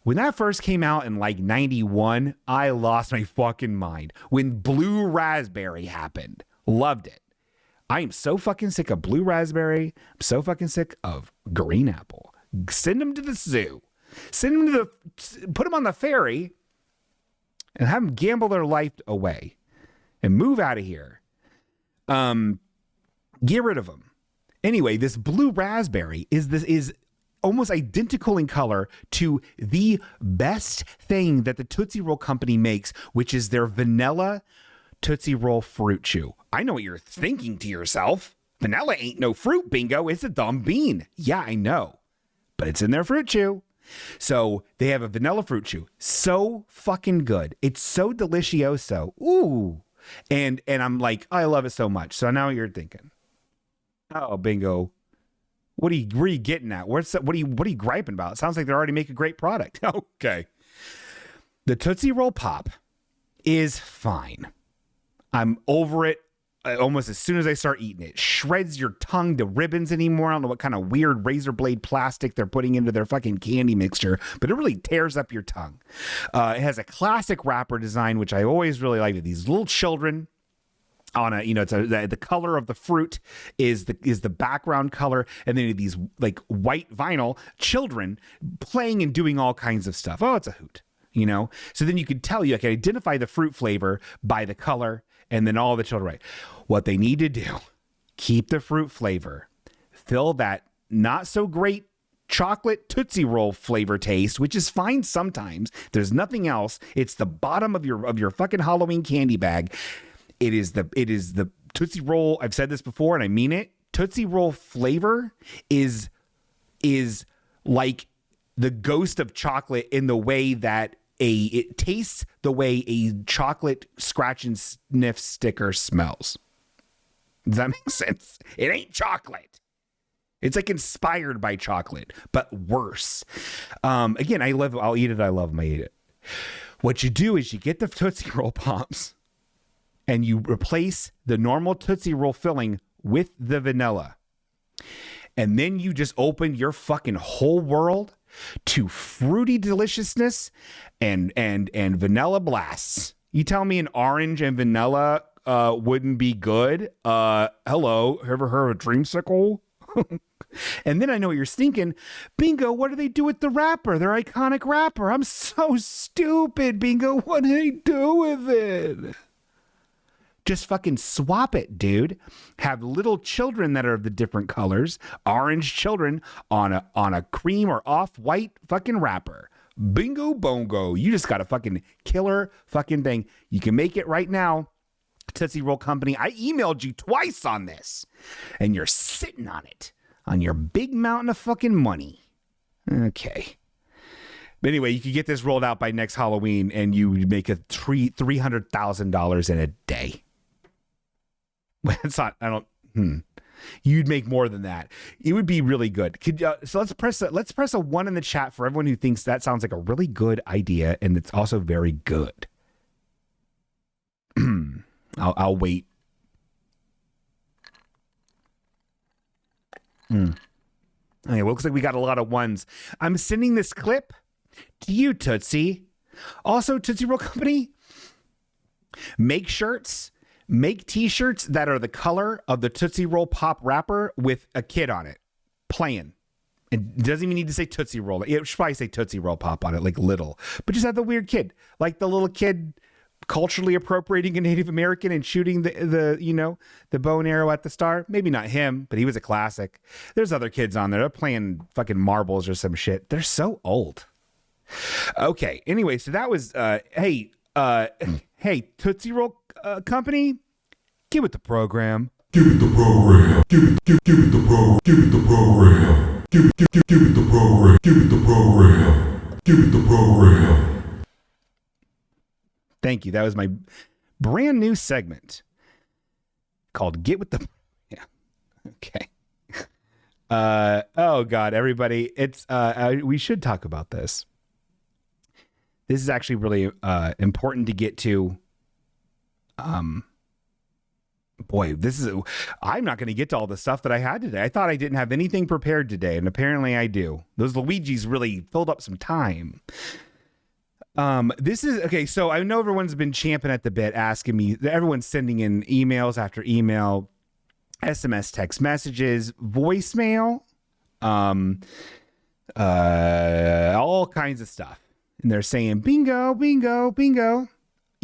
S1: when that first came out in like 91, I lost my fucking mind. When blue raspberry happened. Loved it. I am so fucking sick of blue raspberry. I'm so fucking sick of green apple. Send them to the zoo. Put them on the ferry and have them gamble their life away and move out of here. Get rid of them. Anyway, this blue raspberry is almost identical in color to the best thing that the Tootsie Roll Company makes, which is their vanilla Tootsie Roll Fruit Chew. I know what you're thinking to yourself. Vanilla ain't no fruit, Bingo. It's a dumb bean. Yeah, I know. But it's in their Fruit Chew. So they have a vanilla Fruit Chew. So fucking good. It's so delicioso. Ooh. And I'm like, I love it so much. So now you're thinking, oh, Bingo, where are you getting at? What are you griping about? It sounds like they already make a great product. Okay. The Tootsie Roll Pop is fine. I'm over it almost as soon as I start eating it. It shreds your tongue to ribbons anymore. I don't know what kind of weird razor blade plastic they're putting into their fucking candy mixture, but it really tears up your tongue. It has a classic wrapper design, which I always really liked. These little children on a, it's the color of the fruit is the background color, and then these like white vinyl children playing and doing all kinds of stuff. Oh, it's a hoot, So then you can identify the fruit flavor by the color, and then all the children, right? What they need to do, keep the fruit flavor, fill that not so great chocolate Tootsie Roll flavor taste, which is fine sometimes. There's nothing else. It's the bottom of your fucking Halloween candy bag. It is the Tootsie Roll. I've said this before and I mean it. Tootsie Roll flavor is like the ghost of chocolate in the way that it tastes the way a chocolate scratch and sniff sticker smells. Does that make sense? It ain't chocolate. It's like inspired by chocolate, but worse. Again, I'll eat it. I love them. I eat it. What you do is you get the Tootsie Roll Pops and you replace the normal Tootsie Roll filling with the vanilla. And then you just open your fucking whole world to fruity deliciousness and vanilla blasts. You tell me an orange and vanilla wouldn't be good? Hello, ever heard of a dreamsicle? And then I know what you're thinking. Bingo, what do they do with the wrapper? Their iconic wrapper. I'm so stupid, Bingo. What do they do with it? Just fucking swap it, dude. Have little children that are of the different colors, orange children on a cream or off-white fucking wrapper. Bingo bongo. You just got a fucking killer fucking thing. You can make it right now. Tootsie Roll Company. I emailed you twice on this, and you're sitting on it, on your big mountain of fucking money. Okay. But anyway, you could get this rolled out by next Halloween, and you make a $300,000 in a day. Well, it's not. You'd make more than that. It would be really good. So let's press a 1 in the chat for everyone who thinks that sounds like a really good idea, and it's also very good. I'll wait. Okay, well, looks like we got a lot of ones. I'm sending this clip to you, Tootsie. Also, Tootsie Roll Company, make shirts. Make t-shirts that are the color of the Tootsie Roll Pop wrapper with a kid on it playing. It doesn't even need to say Tootsie Roll. It should probably say Tootsie Roll Pop on it, like little. But just have the weird kid, like the little kid culturally appropriating a Native American and shooting the bow and arrow at the star. Maybe not him, but he was a classic. There's other kids on there. They're playing fucking marbles or some shit. They're so old. Okay. Anyway, so that was hey, Tootsie Roll Company, get with the program.
S2: Give it the program. Give it the program. Give it the program. Give it the program. Give it the program. Give it the program.
S1: Thank you. That was my brand new segment called Get with the. Yeah. Okay. Oh God, everybody. It's we should talk about this. This is actually really important to get to. Boy, I'm not going to get to all the stuff that I had today. I thought I didn't have anything prepared today, and apparently I do. Those Luigis really filled up some time. This is okay. So I know everyone's been champing at the bit, asking me, everyone's sending in emails after email, SMS, text messages, voicemail, all kinds of stuff. And they're saying, bingo, bingo, bingo.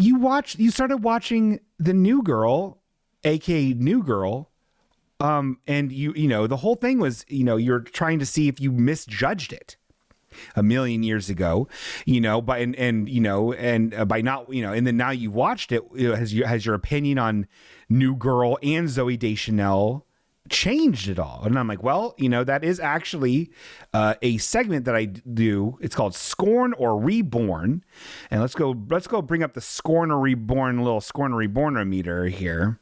S1: You started watching the New Girl, aka New Girl, And the whole thing was, you're trying to see if you misjudged it a million years ago, by by not, and then now you watched it, has your opinion on New Girl and Zoe Deschanel changed at all? And I'm like, well, that is actually a segment that I do. It's called Scorn or Reborn. And let's go bring up the Scorn or Reborn, little Scorn or Reborn meter here.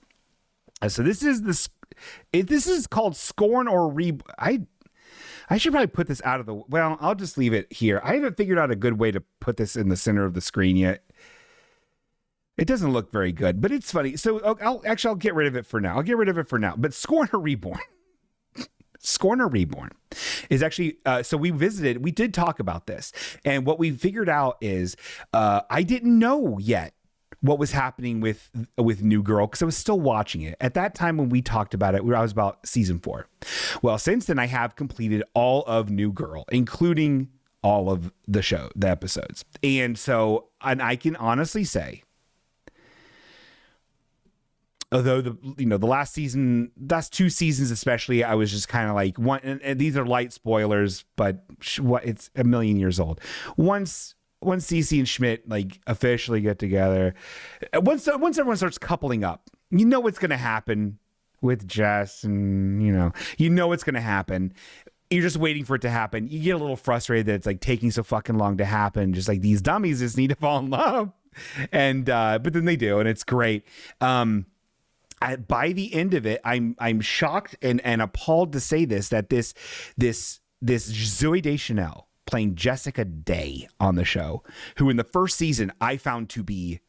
S1: So this is called Scorn or Reborn. I should probably put this out of the... Well, I'll just leave it here. I haven't figured out a good way to put this in the center of the screen yet. It doesn't look very good, but it's funny. So I'll get rid of it for now. But Scorn or Reborn. Scorn or Reborn is actually... so we did talk about this. And what we figured out is I didn't know yet what was happening with New Girl, because I was still watching it. At that time when we talked about it, I was about season 4. Well, since then, I have completed all of New Girl, including all of the episodes. And I can honestly say, although the last season, last 2 seasons especially, I was just kind of like, and these are light spoilers, but it's a million years old. Once Cece and Schmidt like officially get together, once everyone starts coupling up, what's going to happen with Jess, and what's going to happen. You're just waiting for it to happen. You get a little frustrated that it's like taking so fucking long to happen. Just like these dummies just need to fall in love, and but then they do, and it's great. By the end of it, I'm shocked and appalled to say that this Zoe Deschanel playing Jessica Day on the show, who in the first season I found to be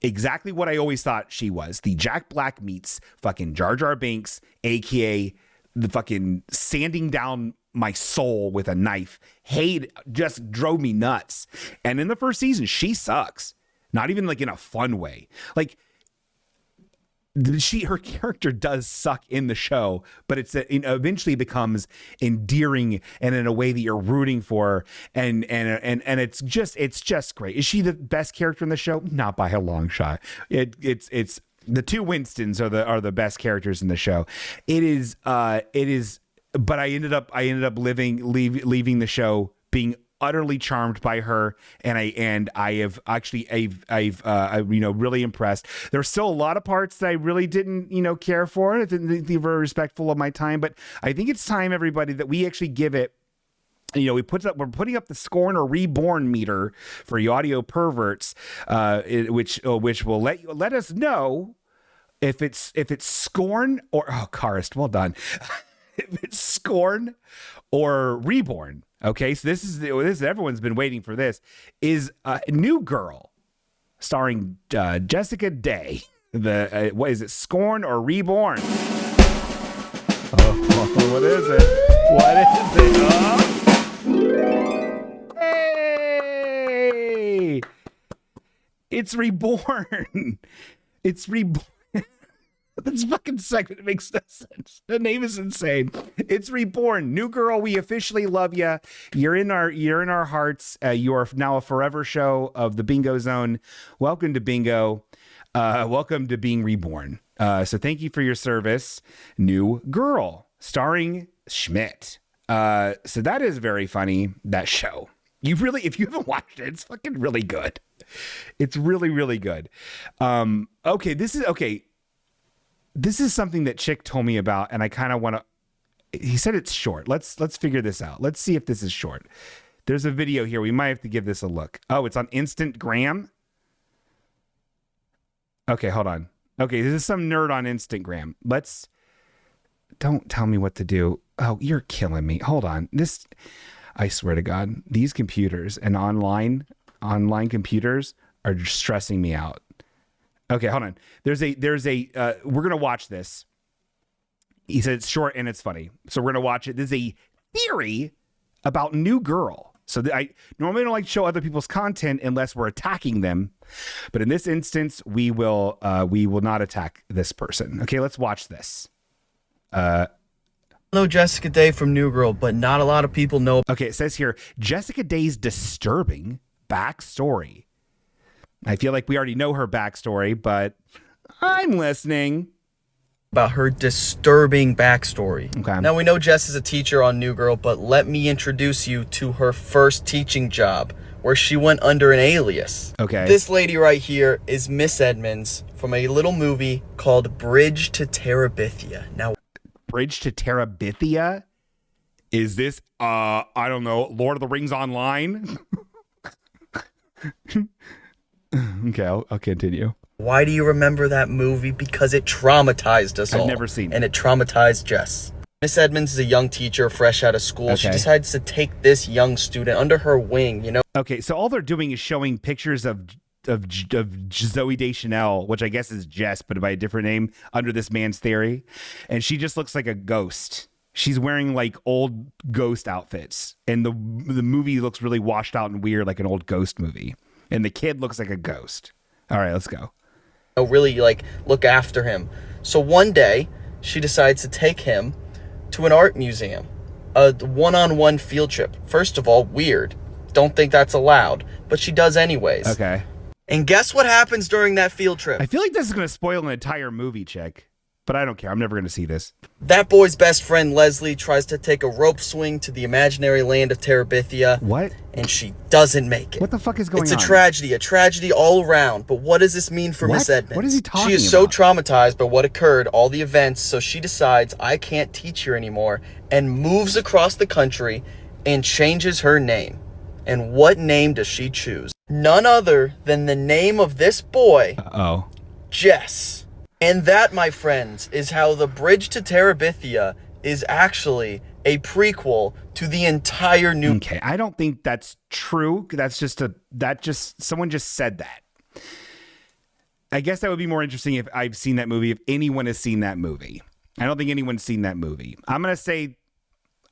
S1: exactly what I always thought she was. The Jack Black meets fucking Jar Jar Binks, aka the fucking sanding down my soul with a knife. Just drove me nuts. And in the first season, she sucks. Not even like in a fun way. Like, her character does suck in the show, but it eventually becomes endearing and in a way that you're rooting for, and it's just great. Is she the best character in the show? Not by a long shot. It's the 2 Winstons are the best characters in the show. It is. But I ended up leaving the show being utterly charmed by her, and I've really impressed. There's still a lot of parts that I really didn't care for. I didn't be very respectful of my time, but I think it's time, everybody, that we actually give it. We're putting up the Scorn or Reborn meter for you audio perverts, which will let us know if it's Scorn or Karst. Well done. If it's Scorn or Reborn. Okay, so this is everyone's been waiting for. This is New Girl, starring Jessica Day. What is it, Scorn or Reborn? What is it? Hey, it's Reborn. It's Reborn. This fucking segment makes no sense. The name is insane. It's Reborn. New Girl, we officially love you. You're in our hearts. You are now a forever show of the Bingo Zone. Welcome to Bingo. Welcome to being reborn. So thank you for your service. New Girl, starring Schmidt. So that is very funny, that show. If you haven't watched it, it's fucking really good. It's really, really good. Okay. This is something that Chick told me about, and I kind of want to. He said it's short. Let's figure this out. Let's see if this is short. There's a video here. We might have to give this a look. Oh, it's on Instagram. Okay, hold on. Okay, this is some nerd on Instagram. Don't tell me what to do. Oh, you're killing me. Hold on. I swear to God, these computers and online computers are just stressing me out. Okay, hold on. There's a we're going to watch this. He said it's short and it's funny. So we're going to watch it. This is a theory about New Girl. So I normally don't like to show other people's content unless we're attacking them. But in this instance, we will not attack this person. Okay, let's watch this.
S3: I know Jessica Day from New Girl, but not a lot of people know.
S1: Okay, it says here, Jessica Day's disturbing backstory. I feel like we already know her backstory, but I'm listening.
S3: about her disturbing backstory.
S1: Okay.
S3: Now, we know Jess is a teacher on New Girl, but let me introduce you to her first teaching job, where she went under an alias.
S1: Okay.
S3: This lady right here is Miss Edmonds from a little movie called Bridge to Terabithia. Now,
S1: Bridge to Terabithia? Is this, I don't know, Lord of the Rings Online? Okay, I'll continue.
S3: why do you remember that movie? Because it traumatized us all.
S1: I've never seen it.
S3: And it traumatized Jess. Miss Edmonds is a young teacher fresh out of school.
S1: Okay.
S3: She decides to take this young student under her wing, you know?
S1: Okay, so all they're doing is showing pictures of Zoe Deschanel, which I guess is Jess, but by a different name, under this man's theory. And she just looks like a ghost. She's wearing like old ghost outfits. And the movie looks really washed out and weird, like an old ghost movie. And the kid looks like a ghost. All right, let's go.
S3: Really like look after him. So one day she decides to take him to an art museum, a one-on-one field trip. First of all, weird. Don't think that's allowed, but she does anyways.
S1: Okay.
S3: And guess what happens during that field trip?
S1: I feel like this is going to spoil an entire movie, chick. But I don't care. I'm never going to see this.
S3: That boy's best friend Leslie tries to take a rope swing to the imaginary land of Terabithia.
S1: What?
S3: And she doesn't make it.
S1: What the fuck is going on?
S3: It's a tragedy all around. But what does this mean for
S1: What?
S3: Miss Edmonds?
S1: What is he talking
S3: She is so
S1: about?
S3: traumatized by what occurred, all the events, so she decides, I can't teach here anymore, and moves across the country and changes her name. And what name does she choose? None other than the name of this boy,
S1: Uh-oh.
S3: Jess. And that, my friends, is how the Bridge to Terabithia is actually a prequel to the entire new...
S1: Okay, I don't think that's true. Someone just said that. I guess that would be more interesting if I've seen that movie, if anyone has seen that movie. I don't think anyone's seen that movie. I'm going to say,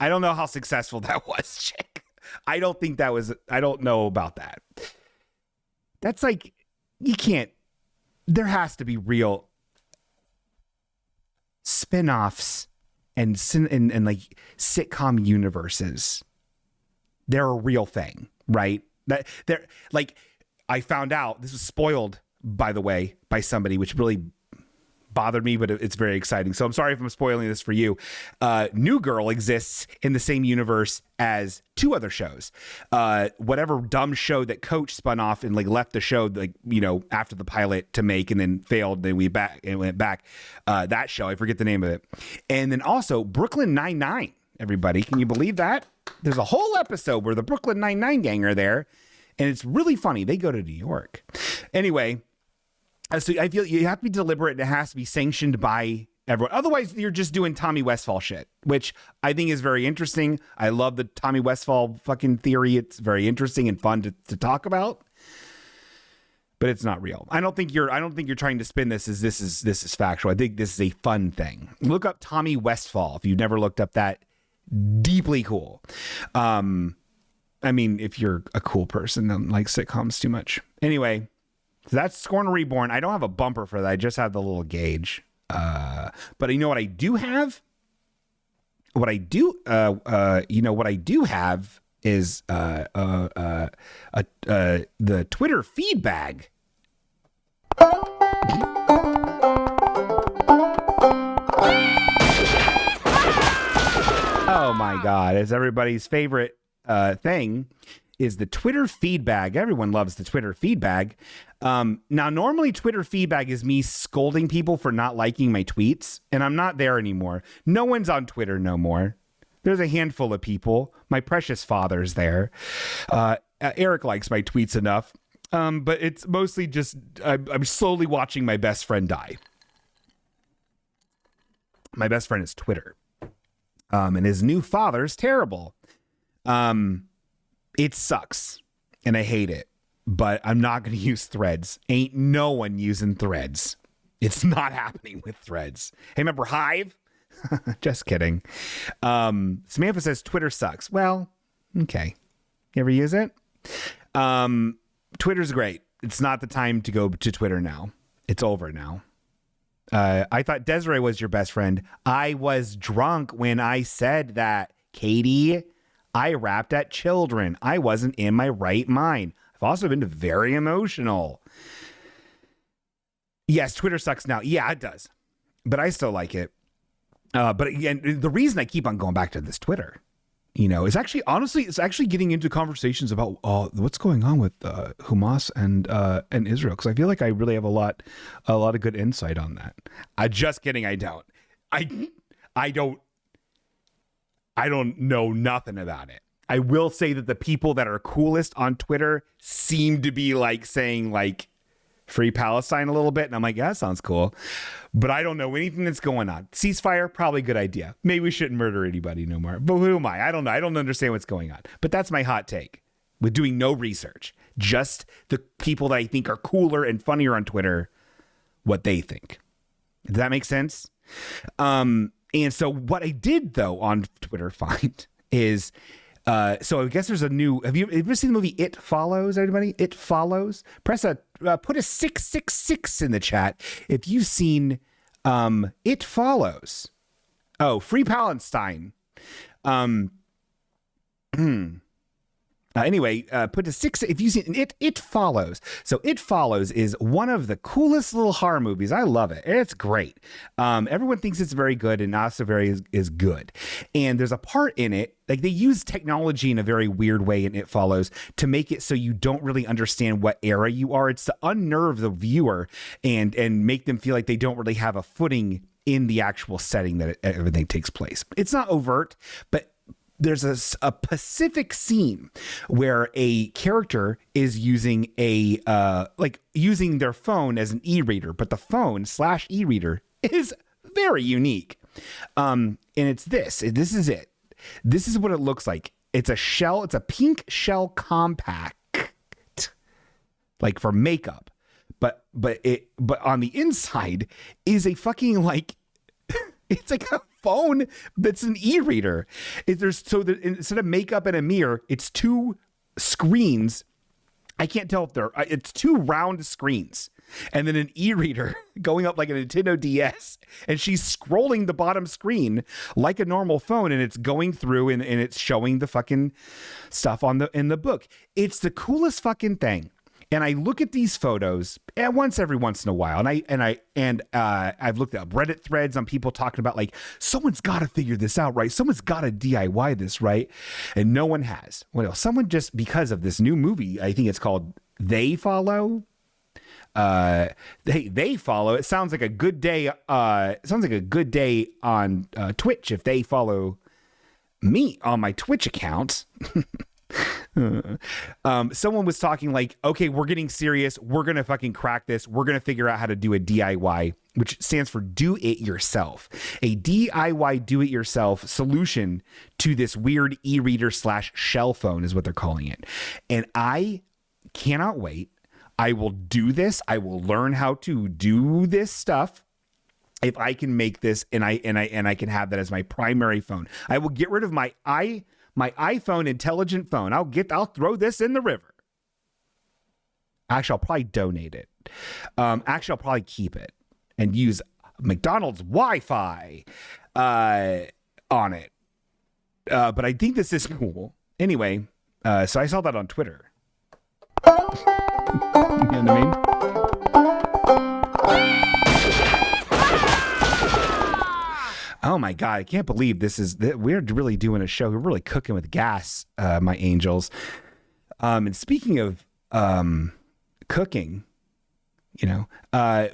S1: I don't know how successful that was, chick. I don't know about that. That's like, you can't, there has to be real spin-offs and like sitcom universes. They're a real thing, right? That they're like, I found out, this was spoiled, by the way, by somebody, which really bothered me, but it's very exciting. So I'm sorry if I'm spoiling this for you. New Girl exists in the same universe as two other shows. Whatever dumb show that Coach spun off and like left the show, like, you know, after the pilot to make and then failed, then went back. That show, I forget the name of it. And then also Brooklyn Nine-Nine. Everybody, can you believe that? There's a whole episode where the Brooklyn Nine-Nine gang are there, and it's really funny. They go to New York. Anyway. So I feel you have to be deliberate and it has to be sanctioned by everyone. Otherwise, you're just doing Tommy Westphal shit, which I think is very interesting. I love the Tommy Westphal fucking theory. It's very interesting and fun to talk about, but it's not real. I don't think you're trying to spin this as this is factual. I think this is a fun thing. Look up Tommy Westphal if you've never looked up that. Deeply cool. I mean, if you're a cool person, don't like sitcoms too much. Anyway. So that's Scorn of Reborn. I don't have a bumper for that. I just have the little gauge. But you know what I do have? What I do have is the Twitter feed bag. Oh my God. It's everybody's favorite thing. Is the Twitter feedback. Everyone loves the Twitter feedback. Now, normally Twitter feedback is me scolding people for not liking my tweets, and I'm not there anymore. No one's on Twitter no more. There's a handful of people. My precious father's there. Eric likes my tweets enough, but it's mostly just I'm slowly watching my best friend die. My best friend is Twitter, and his new father's terrible. It sucks, and I hate it, but I'm not going to use Threads. Ain't no one using Threads. It's not happening with Threads. Hey, remember Hive? Just kidding. Samantha says Twitter sucks. Well, okay. You ever use it? Twitter's great. It's not the time to go to Twitter now. It's over now. I thought Desiree was your best friend. I was drunk when I said that, Katie. I rapped at children. I wasn't in my right mind. I've also been very emotional. Yes, Twitter sucks now. Yeah, it does. but I still like it. But again, the reason I keep on going back to this Twitter, is actually, honestly, it's actually getting into conversations about what's going on with Hamas and Israel, because I feel like I really have a lot of good insight on that. Just kidding, I don't. I don't know nothing about it. I will say that the people that are coolest on Twitter seem to be like saying like free Palestine a little bit. And I'm like, yeah, that sounds cool. But I don't know anything that's going on. Ceasefire, probably a good idea. Maybe we shouldn't murder anybody no more. But who am I? I don't know. I don't understand what's going on. But that's my hot take with doing no research. Just the people that I think are cooler and funnier on Twitter, what they think. Does that make sense? And so what I did, though, on Twitter find is... so I guess there's a new. Have you ever seen the movie It Follows? Everybody, It Follows. Put a 666 in the chat if you've seen It Follows. Oh, Free Palestine. Anyway, put a 6 if you see it. It Follows. So It Follows is one of the coolest little horror movies. I love it. It's great. Everyone thinks it's very good, and also is good. And there's a part in it, like they use technology in a very weird way in It Follows to make it so you don't really understand what era you are. It's to unnerve the viewer and make them feel like they don't really have a footing in the actual setting that everything takes place. It's not overt, but there's a specific scene where a character is using using their phone as an e-reader, but the phone / e-reader is very unique. And it's this is it. This is what it looks like. It's a pink shell compact, like for makeup, but on the inside is a fucking like, it's like a phone that's an e-reader. Instead of makeup and a mirror, it's two screens. I can't tell if it's two round screens and then an e-reader going up like a Nintendo DS, and she's scrolling the bottom screen like a normal phone, and it's going through and it's showing the fucking stuff in the book. It's the coolest fucking thing. And I look at these photos every once in a while, and I've looked up Reddit threads on people talking about like, someone's got to figure this out, right? Someone's got to DIY this, right? And no one has. Well, someone just, because of this new movie, I think it's called They Follow. They follow. It sounds like a good day. It sounds like a good day on Twitch if they follow me on my Twitch account. Someone was talking like, okay, we're getting serious. We're going to fucking crack this. We're going to figure out how to do a DIY, which stands for do it yourself. A DIY do it yourself solution to this weird e-reader / Shellphone is what they're calling it. And I cannot wait. I will do this. I will learn how to do this stuff. If I can make this and I can have that as my primary phone, I will get rid of my iPhone intelligent phone. I'll throw this in the river. Actually, I'll probably donate it. Actually, I'll probably keep it and use McDonald's Wi-Fi on it. But I think this is cool. Anyway, so I saw that on Twitter. You know what I mean? Oh my God, I can't believe we're really doing a show. We're really cooking with gas, my angels. And speaking of cooking,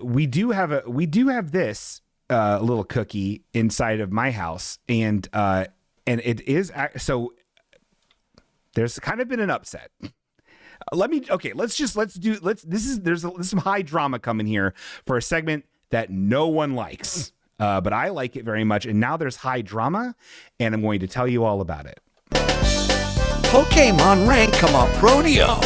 S1: we do have this little cookie inside of my house, and it is so. There's kind of been an upset. There's some high drama coming here for a segment that no one likes. But I like it very much, and now there's high drama, and I'm going to tell you all about it.
S4: Pokémon Rank Come Up Rodeo.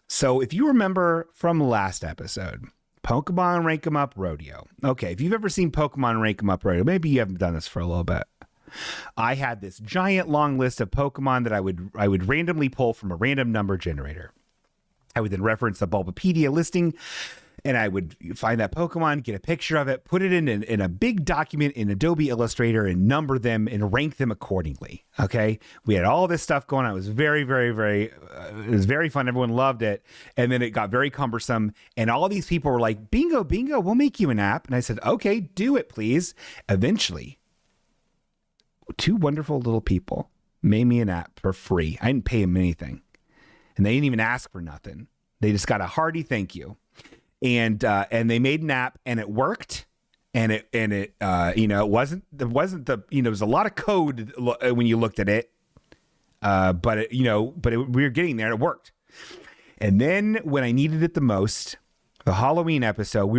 S1: So if you remember from last episode, Pokemon Rank 'em Up Rodeo. Okay, if you've ever seen Pokemon Rank 'em Up Rodeo, maybe you haven't done this for a little bit. I had this giant long list of Pokemon that I would randomly pull from a random number generator. I would then reference the Bulbapedia listing And I would find that Pokemon, get a picture of it, put it in a big document in Adobe Illustrator and number them and rank them accordingly. Okay. We had all this stuff going on. It was very, very, very, it was very fun. Everyone loved it. And then it got very cumbersome. And all these people were like, bingo, we'll make you an app. And I said, okay, do it, please. Eventually, two wonderful little people made me an app for free. I didn't pay them anything. And they didn't even ask for nothing. They just got a hearty thank you. And they made an app and it worked, and it it wasn't the there was a lot of code when you looked at it, but we were getting there. It worked. And then when I needed it the most, the Halloween episode,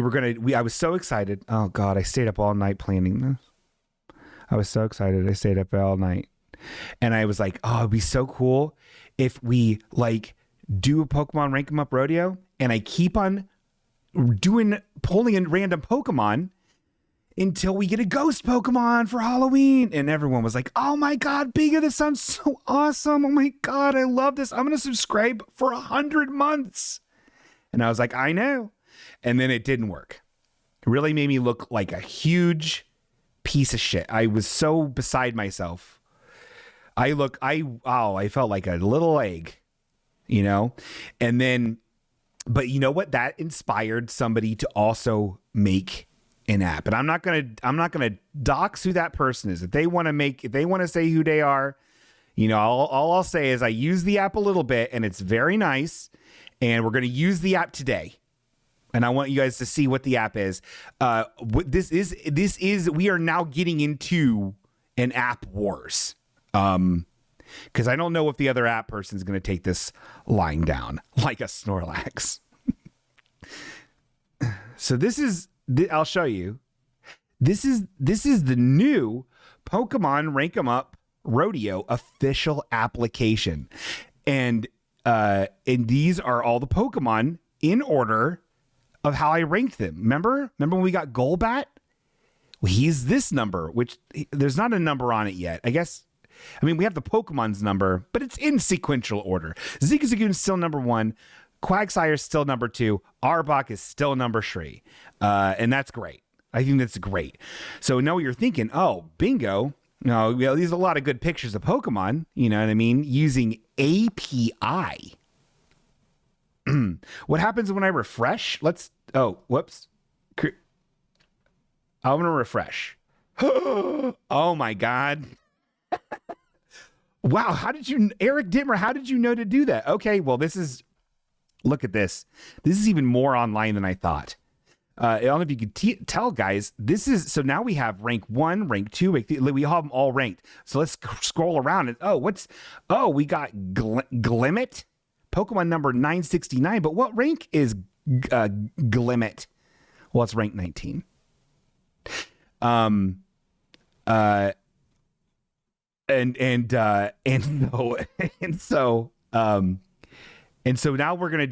S1: I was so excited. Oh God, I stayed up all night planning this. I was so excited. I stayed up all night, and I was like, oh, it'd be so cool if we do a Pokemon Rank 'em Up Rodeo, and I keep on pulling in random Pokemon until we get a ghost Pokemon for Halloween. And everyone was like, oh my God, Biga, this sounds so awesome. Oh my God, I love this. I'm going to subscribe for 100 months. And I was like, I know. And then it didn't work. It really made me look like a huge piece of shit. I was so beside myself. I felt like a little egg, and then, but you know what? That inspired somebody to also make an app. And I'm not gonna dox who that person is. If they want to say who they are, all I'll say is I use the app a little bit and it's very nice. And we're gonna use the app today. And I want you guys to see what the app is. This is we are now getting into an app wars. Because I don't know if the other app person is going to take this lying down like a Snorlax. So I'll show you. This is the new Pokemon Rank 'em Up Rodeo official application, and these are all the Pokemon in order of how I ranked them. Remember when we got Golbat? Well, he's this number, which there's not a number on it yet. I guess. I mean, we have the Pokemon's number, but it's in sequential order. Zigzagoon's still number 1. Quagsire's still number 2. Arbok is still number 3. And that's great. I think that's great. So now you're thinking, oh, bingo. No, these are a lot of good pictures of Pokemon. You know what I mean? Using API. What happens when I refresh? Whoops. I'm going to refresh. Oh my God. Wow, Eric Dittmer, how did you know to do that? Okay, well, look at this. This is even more online than I thought. I don't know if you could tell, guys. So now we have rank 1, rank 2, we have them all ranked. So let's scroll around and, we got Glimmet, Pokemon number 969, but what rank is Glimmet? Well, it's rank 19. So now we're going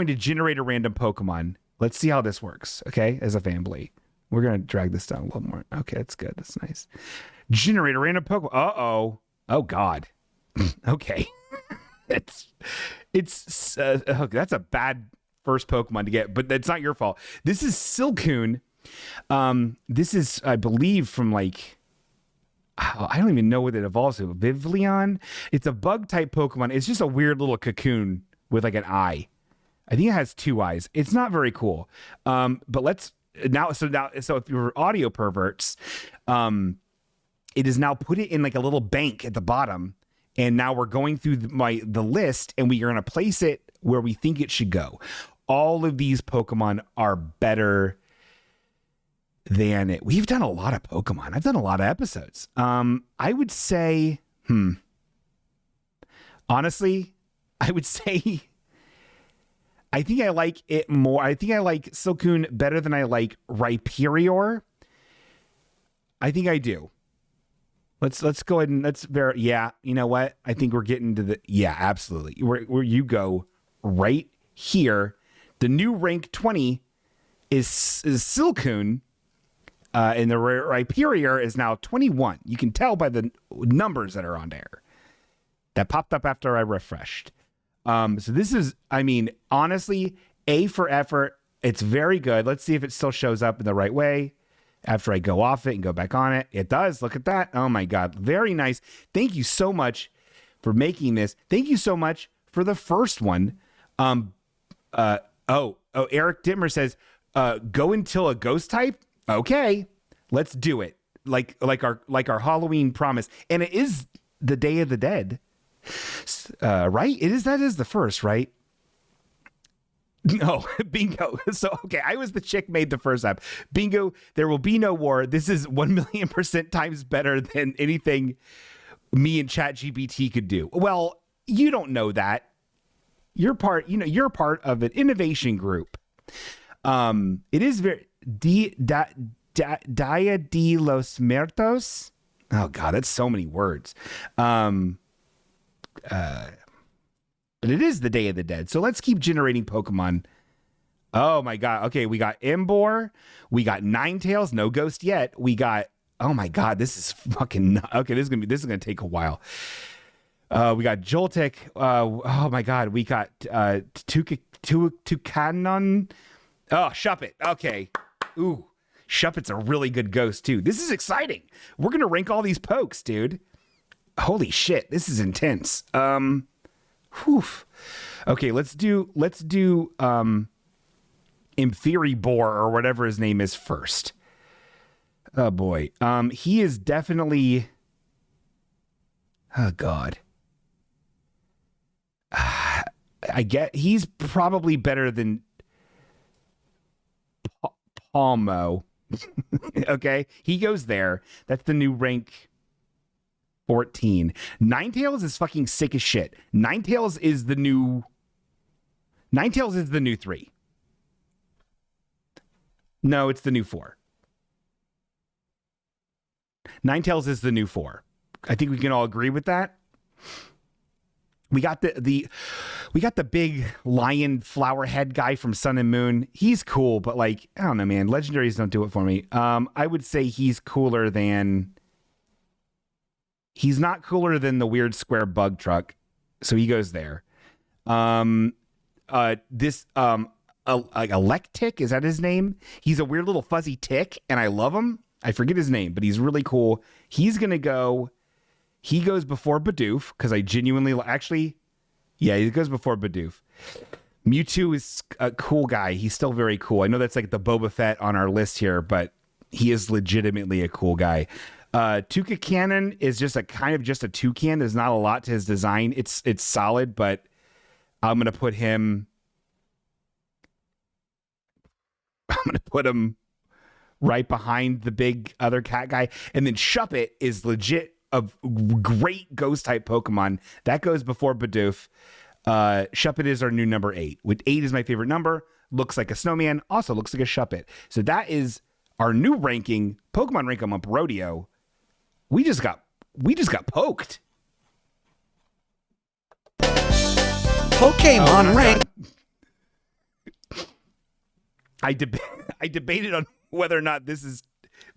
S1: to generate a random Pokemon. Let's see how this works. Okay. As a family, we're going to drag this down a little more. Okay. That's good. That's nice. Generate a random Pokemon. Oh God. Okay. That's a bad first Pokemon to get, but that's not your fault. This is Silcoon. This is, I believe, from I don't even know what it evolves to. Vivillon. It's a bug type Pokemon. It's just a weird little cocoon with an eye. I think it has 2 eyes. It's not very cool. But so if you're audio perverts, it is now put it in a little bank at the bottom. And now we're going through the list, and we are going to place it where we think it should go. All of these Pokemon are better than it. We've done a lot of Pokemon. I've done a lot of episodes. I would say, honestly, I would say, I think I like it more. I think I like Silcoon better than I like Rhyperior. I think I do. Let's go ahead and yeah, you know what? I think we're getting to absolutely. Where you go right here. The new rank 20 is Silcoon. And the Rhyperior is now 21. You can tell by the numbers that are on there. That popped up after I refreshed. So this is, honestly, A for effort, It's very good. Let's see if it still shows up in the right way after I go off it and go back on it. It does. Look at that. Oh my God. Very nice. Thank you so much for making this. Thank you so much for the first one. Eric Dittmer says, go until a ghost type. Okay, let's do it. Like our Halloween promise. And it is the Day of the Dead. Right? That is the first, right? No, bingo. So, okay, I was the chick made the first app. Bingo, there will be no war. This is 1,000,000% times better than anything me and ChatGPT could do. Well, you don't know that. You're part of an innovation group. It is very Dia de los Muertos. Oh God, that's so many words. But it is the Day of the Dead. So let's keep generating Pokemon. Oh my God. Okay, we got Emboar. We got Ninetales. No ghost yet. We got, oh my God, this is fucking, okay, this is gonna take a while. We got Joltik. Oh my God, we got Toucanon. Oh, Shuppet. Okay. Ooh, Shuppet's a really good ghost too. This is exciting. We're gonna rank all these pokes, dude. Holy shit, this is intense. Whew. Okay, let's do Imperibor or whatever his name is first. Oh boy. He is definitely, oh God. I get he's probably better than Palmo. Okay, he goes there. That's the new rank 14. Ninetales is fucking sick as shit. Ninetales is the new 3. No, it's the new 4. Ninetales is the new 4. I think we can all agree with that. We got the big lion flower head guy from Sun and Moon. He's cool, but like, I don't know, man. Legendaries don't do it for me. I would say he's cooler than. He's not cooler than the weird square bug truck, so he goes there. This Electic, is that his name? He's a weird little fuzzy tick, and I love him. I forget his name, but he's really cool. He's gonna go. He goes before Bidoof because I genuinely he goes before Bidoof. Mewtwo is a cool guy. He's still very cool. I know that's like the Boba Fett on our list here, but he is legitimately a cool guy. Toucanon is just a toucan. There's not a lot to his design. It's solid, but I'm gonna put him right behind the big other cat guy. And then Shuppet is legit a great ghost type Pokemon. That goes before Bidoof. Shuppet is our new number 8. With 8 is my favorite number. Looks like a snowman. Also looks like a Shuppet. So that is our new ranking. Pokemon Rank 'em Up Rodeo. We just got poked.
S4: Pokemon rank.
S1: I debated on whether or not this is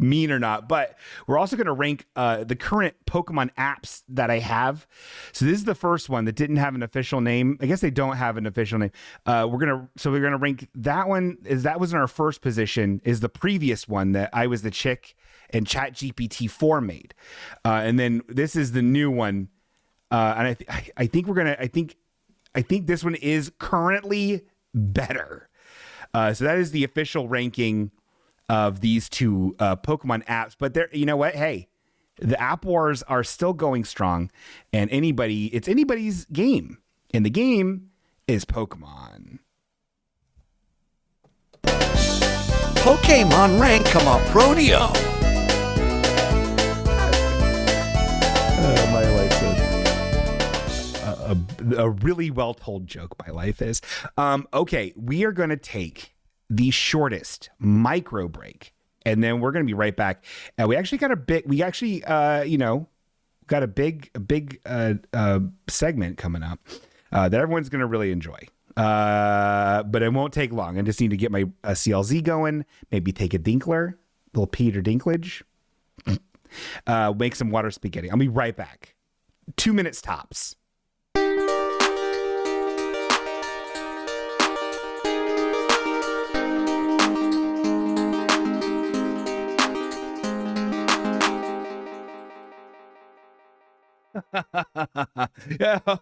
S1: mean or not, but we're also going to rank the current Pokemon apps that I have. So this is the first one that didn't have an official name. I guess they don't have an official name. We're gonna rank that one. That was in our first position. Is the previous one that I was the chick and ChatGPT 4 made, and then this is the new one. And I think this one is currently better. So that is the official ranking of these two Pokemon apps. But there, you know what? Hey, the app wars are still going strong, and it's anybody's game, and the game is Pokemon.
S4: Pokemon rank 'em up Rodeo.
S1: My life's a really well told joke. My life is. Okay, we are going to take the shortest micro break, and then we're going to be right back. And we actually got a big segment coming up that everyone's going to really enjoy. But it won't take long. I just need to get my CLZ going. Maybe take a Dinkler, little Peter Dinklage. Make some water spaghetti. I'll be right back. 2 minutes tops.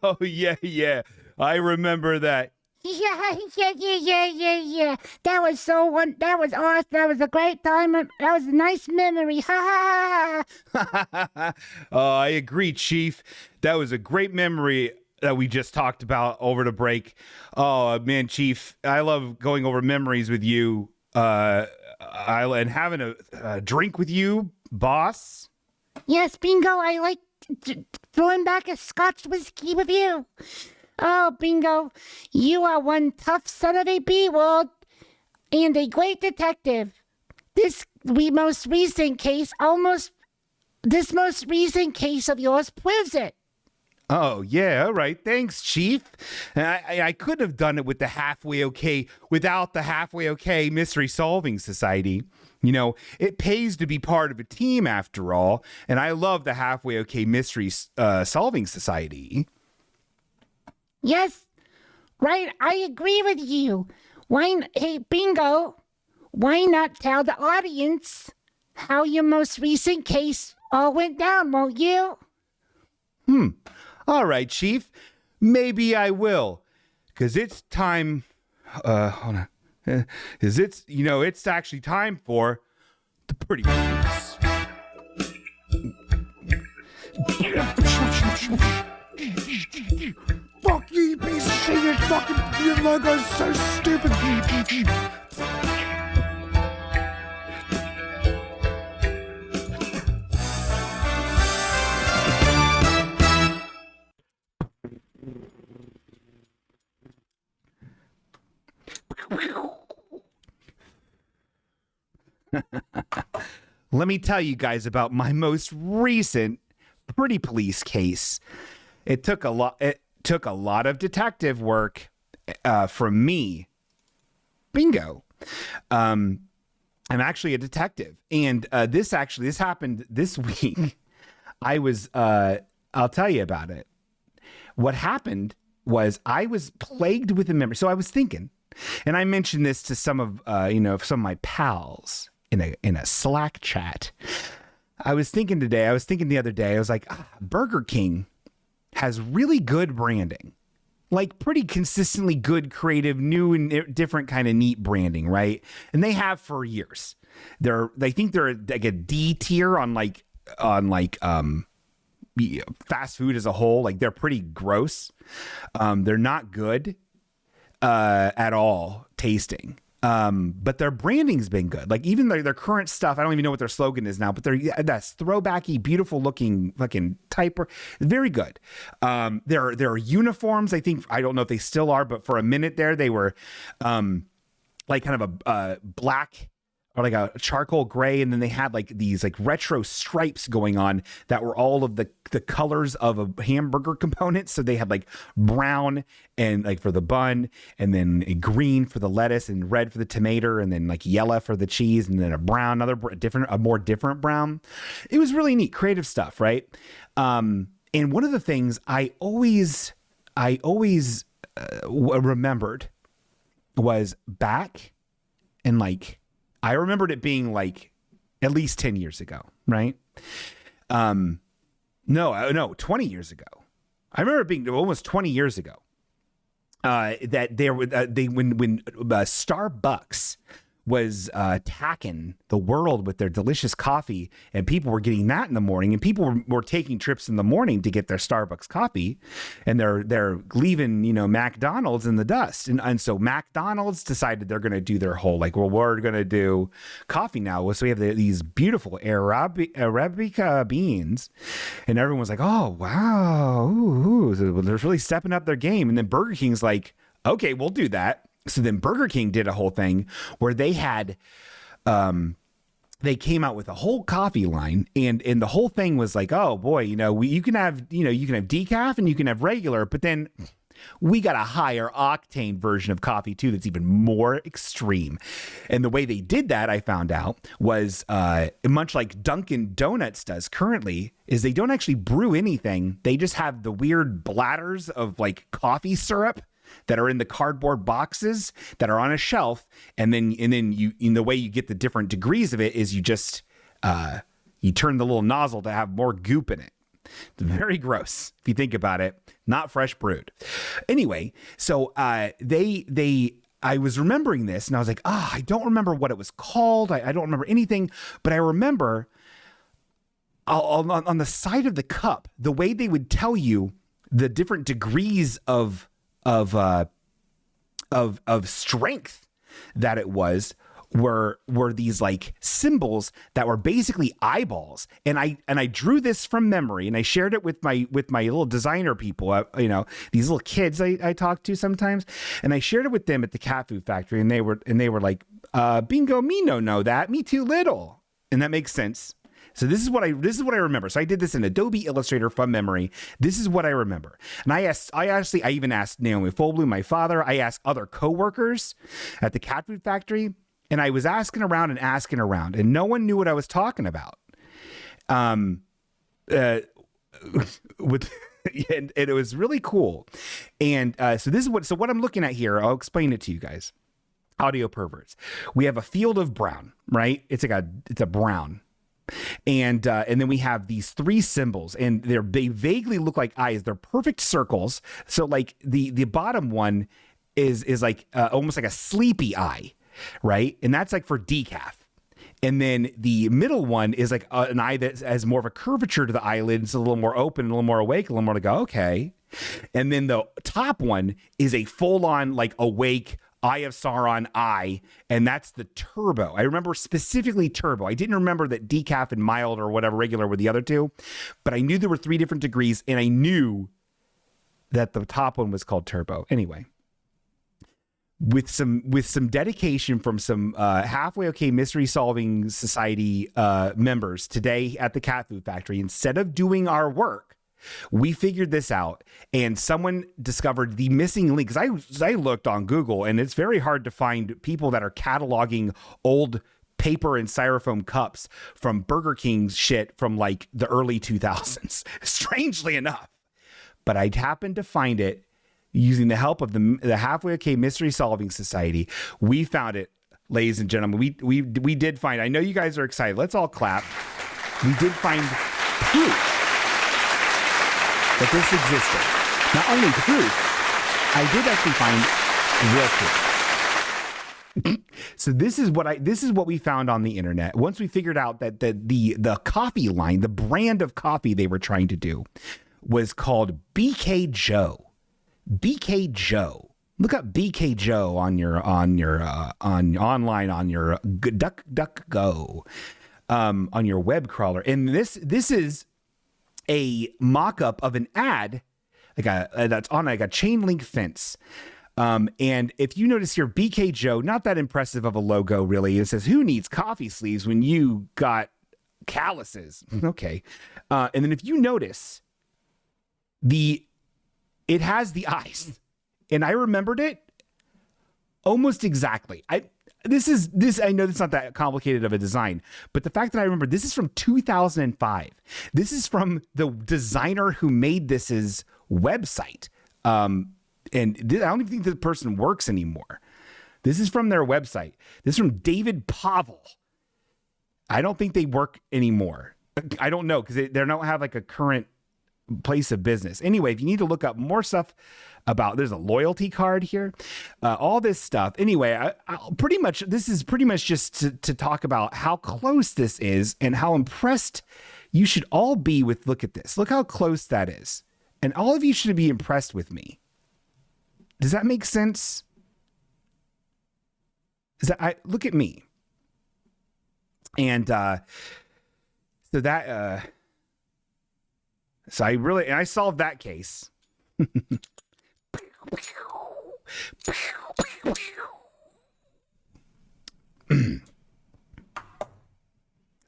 S1: Oh, yeah. I remember that.
S5: Yeah. That was that was awesome. That was a great time. That was a nice memory. Ha ha.
S1: I agree, Chief. That was a great memory that we just talked about over the break. Oh, man, Chief, I love going over memories with you. And having a drink with you, boss.
S5: Yes, Bingo. I like throwing back a Scotch whiskey with you. Oh, Bingo, you are one tough son of a B-World and a great detective. This most recent case of yours proves it.
S1: Oh, yeah, all right. Thanks, Chief. I could have done it with the Halfway Okay without the Halfway Okay Mystery Solving Society. You know, it pays to be part of a team after all, and I love the Halfway Okay Mystery Solving Society.
S5: Yes, right, I agree with you. Hey, Bingo, why not tell the audience how your most recent case all went down, won't you?
S1: All right, Chief. Maybe I will. Because it's time. Hold on. It's actually time for the pretty police.
S4: Fuck you, piece of shit. Your logo's so stupid.
S1: Let me tell you guys about my most recent pretty police case. It took a lot of detective work from me. Bingo. I'm actually a detective, and this happened this week. I'll tell you about it. What happened was I was plagued with a memory. So I was thinking, and I mentioned this to some of some of my pals in a Slack chat. I was thinking the other day, I was like, Burger King has really good branding, like pretty consistently good, creative, new and different kind of neat branding, right? And they have for years. They think they're like a D tier on fast food as a whole. Like they're pretty gross. They're not good at all tasting. But their branding's been good. Like even their current stuff, I don't even know what their slogan is now, but that's throwbacky, beautiful looking fucking type. Very good. There are uniforms. I don't know if they still are, but for a minute there, they were like kind of a black or like a charcoal gray, and then they had like these like retro stripes going on that were all of the colors of a hamburger component. So they had like brown and like for the bun, and then a green for the lettuce, and red for the tomato, and then like yellow for the cheese, and then a brown, a more different brown. It was really neat, creative stuff, right? And one of the things I always remembered was back in like. I remembered it being like at least 10 years ago, right? No, 20 years ago. I remember it being almost 20 years ago that when Starbucks was attacking the world with their delicious coffee, and people were getting that in the morning, and people were taking trips in the morning to get their Starbucks coffee, and they're leaving McDonald's in the dust, and so McDonald's decided they're going to do their whole like, well, we're going to do coffee now. So we have these beautiful Arabica beans, and everyone was like, oh wow, ooh. So they're really stepping up their game. And then Burger King's like, okay, we'll do that. So then Burger King did a whole thing where they had, they came out with a whole coffee line, and the whole thing was like, oh boy, you can have decaf and you can have regular, but then we got a higher octane version of coffee too that's even more extreme. And the way they did that, I found out, was much like Dunkin' Donuts does currently, is they don't actually brew anything. They just have the weird bladders of like coffee syrup that are in the cardboard boxes that are on a shelf, and then you, in the way you get the different degrees of it is you just you turn the little nozzle to have more goop in it. It's very gross if you think about it. Not fresh brewed. Anyway, so I was remembering this and I was like, I don't remember what it was called. I don't remember anything, but I remember on the side of the cup, the way they would tell you the different degrees of strength that it was were these like symbols that were basically eyeballs. And I drew this from memory and I shared it with my little designer people, these little kids I talk to sometimes. And I shared it with them at the cat food factory and they were like, bingo, me no know that, me too little. And that makes sense. So this is what I remember. So I did this in Adobe Illustrator from memory. This is what I remember. And I even asked Naomi Folblum, my father. I asked other coworkers at the cat food factory, and I was asking around, and no one knew what I was talking about. And it was really cool. And so what I'm looking at here. I'll explain it to you guys. Audio perverts. We have a field of brown, right? It's a brown. And then we have these three symbols, and they vaguely look like eyes. They're perfect circles. So like the bottom one is like almost like a sleepy eye, right? And that's like for decaf. And then the middle one is like an eye that has more of a curvature to the eyelid. It's a little more open, a little more awake, a little more to go, okay. And then the top one is a full-on like awake Eye of Sauron eye, and that's the turbo. I remember specifically turbo. I didn't remember that decaf and mild or whatever regular were the other two, but I knew there were 3 different degrees, and I knew that the top one was called turbo. Anyway, with some dedication from some Halfway Okay Mystery Solving Society members today at the cat food factory, instead of doing our work, we figured this out, and someone discovered the missing link. Because I looked on Google, and it's very hard to find people that are cataloging old paper and styrofoam cups from Burger King shit from like the early 2000s, strangely enough. But I happened to find it using the help of the Halfway Okay Mystery Solving Society. We found it, ladies and gentlemen. We did find it. I know you guys are excited. Let's all clap. We did find proof that this existed. Not only proof, I did actually find real proof. So this is what we found on the internet. Once we figured out that the coffee line, the brand of coffee they were trying to do, was called BK Joe. BK Joe. Look up BK Joe on your online on your DuckDuckGo, on your web crawler. And this is a mock-up of an ad that's on like a chain link fence. And if you notice here, BK Joe, not that impressive of a logo, really. It says, "Who needs coffee sleeves when you got calluses?" Okay. And then if you notice, it has the eyes, and I remembered it almost exactly. I know it's not that complicated of a design, but the fact that I remember this is from 2005. This is from the designer who made this's website. And I don't even think the person works anymore. This is from their website. This is from David Pavel. I don't think they work anymore. I don't know, because they don't have like a current place of business. Anyway, if you need to look up more stuff about, there's a loyalty card here, all this stuff. Anyway, this is pretty much just to talk about how close this is and how impressed you should all be with. Look at this. Look how close that is. And all of you should be impressed with me. Does that make sense? Look at me. And so I solved that case.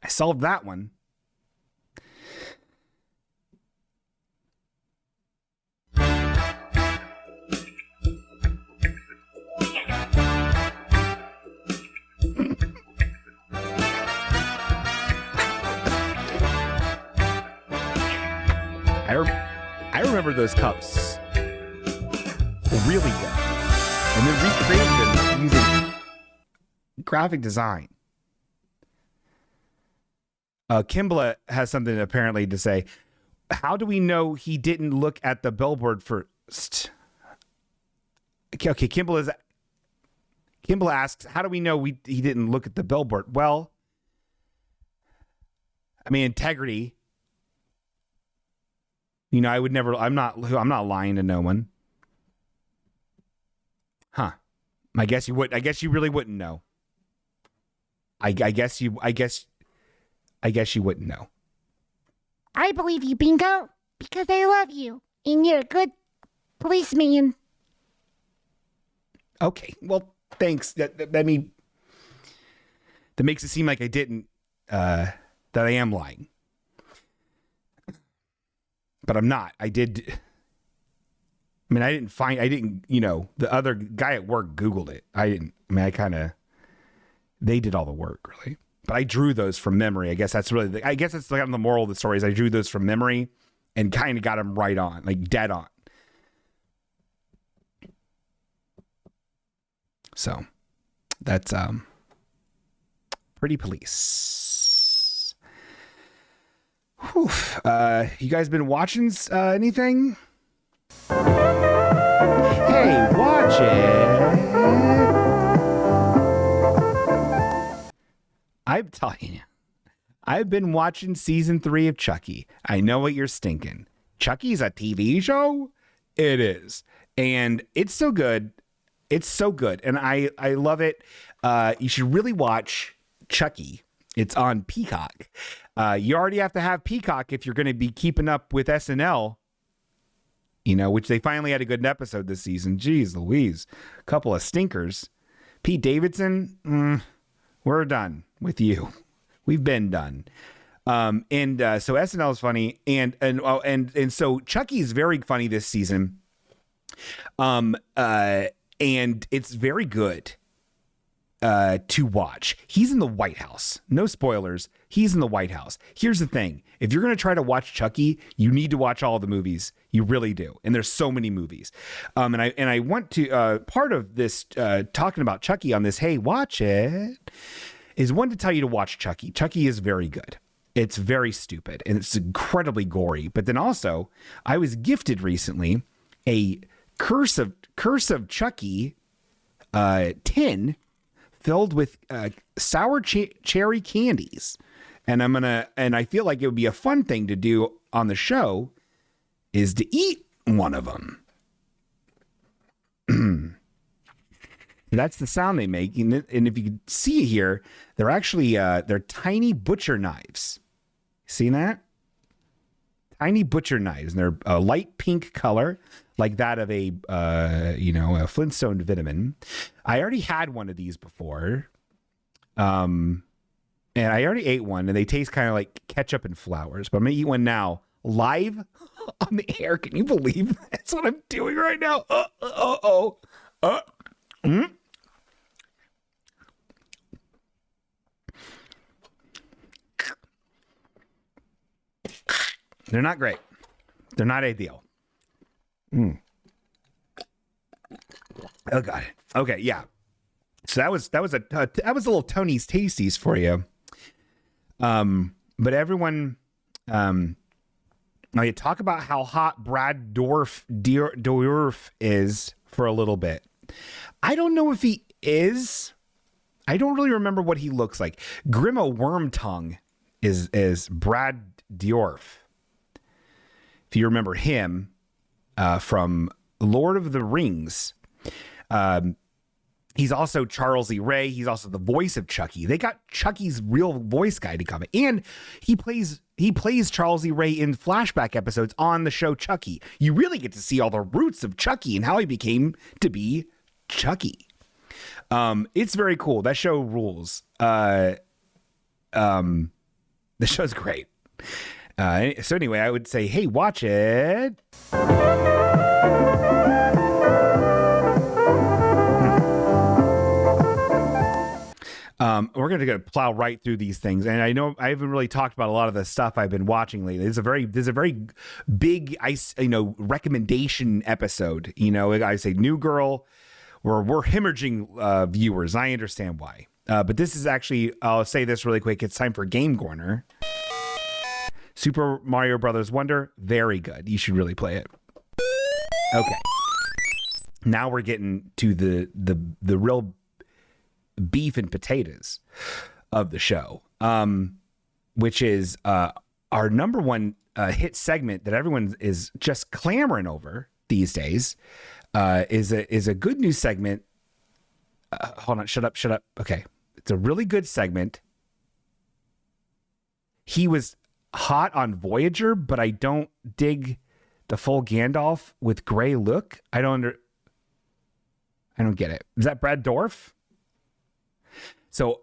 S1: I solved that one. I remember those cups really good, and then recreated them using graphic design. Kimbla has something apparently to say. how do we know he didn't look at the billboard first? Okay, Kimball asks, how do we know he didn't look at the billboard? Well, I mean, integrity. You know, I'm not lying to no one. Huh. I guess you really wouldn't know. I guess you wouldn't know.
S5: I believe you, Bingo, because I love you, and you're a good policeman.
S1: Okay, well, thanks. That makes it seem like I didn't, that I am lying. But I'm not. I didn't, the other guy at work Googled it. They did all the work, really. But I drew those from memory. I guess that's kind of the moral of the story is I drew those from memory and kind of got them right on, like dead on. So that's pretty police. Whew. You guys been watching anything? Hey, watch it. I'm telling you, I've been watching season 3 of Chucky. I know what you're stinking. Chucky's a TV show? It is. And it's so good. It's so good. And I love it. You should really watch Chucky. It's on Peacock. You already have to have Peacock if you're going to be keeping up with SNL, which they finally had a good episode this season. Jeez Louise. A couple of stinkers. Pete Davidson, we're done with you. We've been done. So SNL is funny. And so Chucky's very funny this season. And it's very good to watch. He's in the White House. No spoilers. He's in the White House. Here's the thing. If you're going to try to watch Chucky, you need to watch all the movies. You really do. And there's so many movies. And I want to, part of this, talking about Chucky on this, hey, watch it, is one to tell you to watch Chucky. Chucky is very good. It's very stupid and it's incredibly gory. But then also, I was gifted recently a Curse of Chucky tin filled with sour cherry candies. And I feel like it would be a fun thing to do on the show is to eat one of them. That's the sound they make. And if you can see here, they're actually, they're tiny butcher knives. See that? Tiny butcher knives. And they're a light pink color, like that of a Flintstone vitamin. I already had one of these before. And I already ate one, and they taste kind of like ketchup and flowers. But I'm going to eat one now, live on the air. Can you believe that's what I'm doing right now? They're not great. They're not ideal. Oh God. Okay, yeah. So that was a little Tony's Tasties for you. But everyone, now you talk about how hot Brad Dourif is for a little bit. I don't know if he is. I don't really remember what he looks like. Grimo Wormtongue is Brad Dourif. If you remember him from Lord of the Rings. He's also Charles E. Ray. He's also the voice of Chucky. They got Chucky's real voice guy to come in. And he plays Charles E. Ray in flashback episodes on the show Chucky. You really get to see all the roots of Chucky and how he became to be Chucky. It's very cool. That show rules. The show's great. So anyway, I would say, hey, watch it. We're going to plow right through these things. And I know I haven't really talked about a lot of the stuff I've been watching lately. There's a very big, recommendation episode. I say New Girl, we're hemorrhaging viewers. I understand why. But this is actually, I'll say this really quick. It's time for Game Corner. Super Mario Brothers Wonder, very good. You should really play it. Okay. Now we're getting to the real beef and potatoes of the show, which is our number one hit segment that everyone is just clamoring over these days. Is a good news segment. Hold on, shut up. Okay, it's a really good segment. He was hot on Voyager, but I don't dig the full Gandalf with gray look. I don't get it. Is that Brad Dorff? So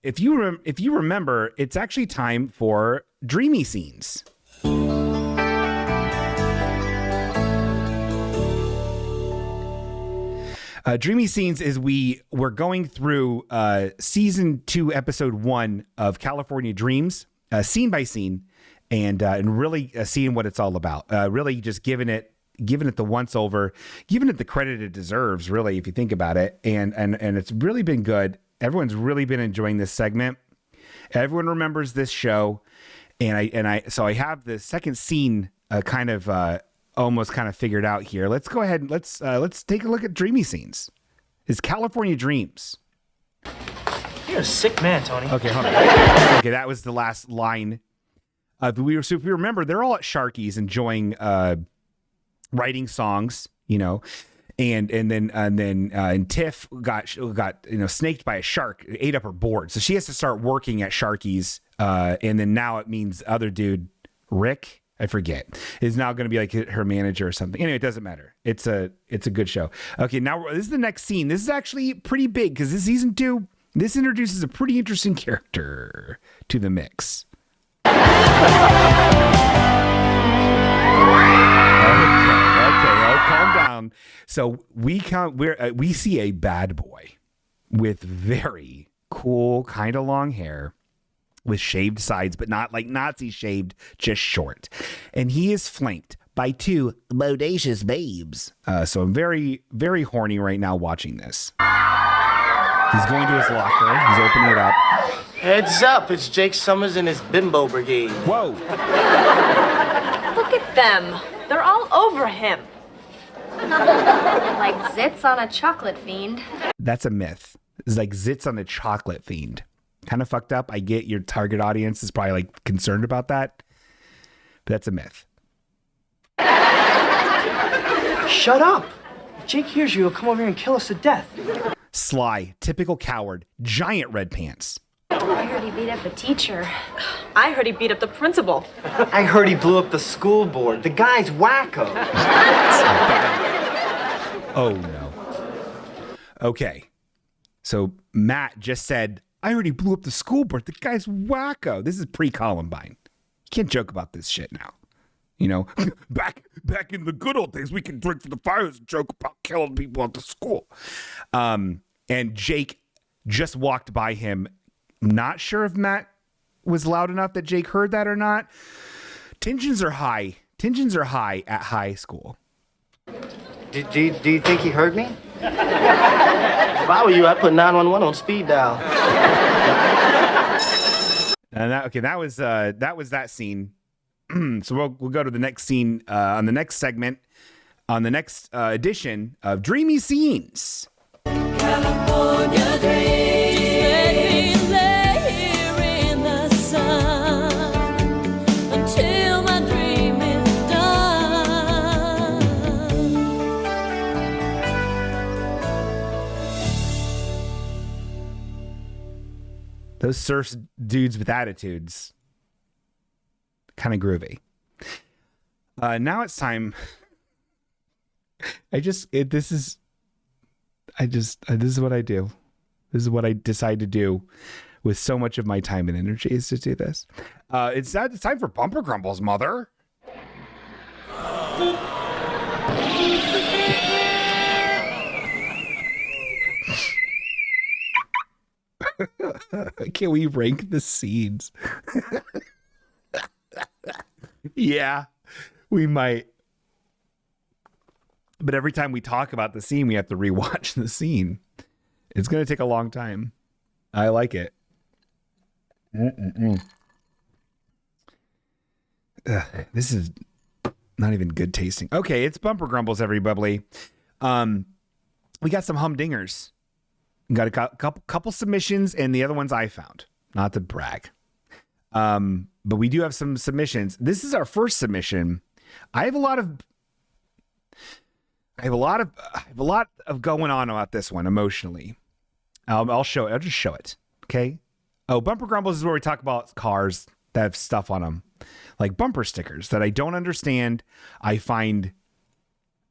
S1: if you remember, it's actually time for Dreamy Scenes. Dreamy Scenes is we're going through season 2, episode 1 of California Dreams, scene by scene, and really seeing what it's all about. Really just giving it the once over, giving it the credit it deserves, really, if you think about it. And it's really been good. Everyone's really been enjoying this segment. Everyone remembers this show, and I have the second scene almost figured out here. Let's go ahead and let's take a look at Dreamy Scenes. It's California Dreams.
S6: You're a sick man, Tony.
S1: Okay, hold on. Okay, that was the last line. If we remember, they're all at Sharky's enjoying writing songs, and Tiff got snaked by a shark, ate up her board, so she has to start working at Sharky's, and then now it means other dude Rick, I forget, is now going to be like her manager or something. Anyway, it doesn't matter. It's a good show. Okay, now this is the next scene. This is actually pretty big because this season 2. This introduces a pretty interesting character to the mix. Okay, calm down. So we see a bad boy with very cool, kind of long hair, with shaved sides, but not like Nazi shaved, just short. And he is flanked by 2 bodacious babes. So I'm very, very horny right now watching this. He's going to his locker. He's opening it up.
S6: Heads up, it's Jake Sommers and his bimbo brigade.
S1: Whoa.
S7: Look at them. They're all over him. Like zits on a chocolate fiend.
S1: That's a myth. It's like zits on a chocolate fiend. Kind of fucked up. I get your target audience is probably like concerned about that, but that's a myth.
S6: Shut up. If Jake hears you, he'll come over here and kill us to death.
S1: Sly, typical coward, giant red pants.
S7: I heard he beat up a teacher. I heard he beat up the principal.
S6: I heard he blew up the school board. The guy's wacko.
S1: Oh, no. Okay. So Matt just said, I already blew up the school board. The guy's wacko. This is pre-Columbine. You can't joke about this shit now. Back in the good old days, we can drink for the fires and joke about killing people at the school. And Jake just walked by him. Not sure if Matt was loud enough that Jake heard that or not. Tensions are high. Tensions are high at high school.
S6: Do you think he heard me? If I were you, I'd put 911 on speed dial.
S1: And that was that scene. So we'll go to the next scene on the next segment, on the next edition of Dreamy Scenes.
S8: California dreams, let me lay here in the sun until my dream is done.
S1: Those surf dudes with attitudes. Kind of groovy. Now it's time. This is what I do. This is what I decide to do with so much of my time and energy is to do this. It's time for Bumper Grumbles, mother. Can we rank the scenes? Yeah, we might. But every time we talk about the scene, we have to rewatch the scene. It's going to take a long time. I like it. This is not even good tasting. Okay, it's Bumper Grumbles, everybody. We got some humdingers. We got a couple submissions, and the other ones I found. Not to brag. But we do have some submissions. This is our first submission. I have a lot of going on about this one emotionally. I'll show it. I'll just show it. Okay. Oh, Bumper Grumbles is where we talk about cars that have stuff on them, like bumper stickers that I don't understand. I find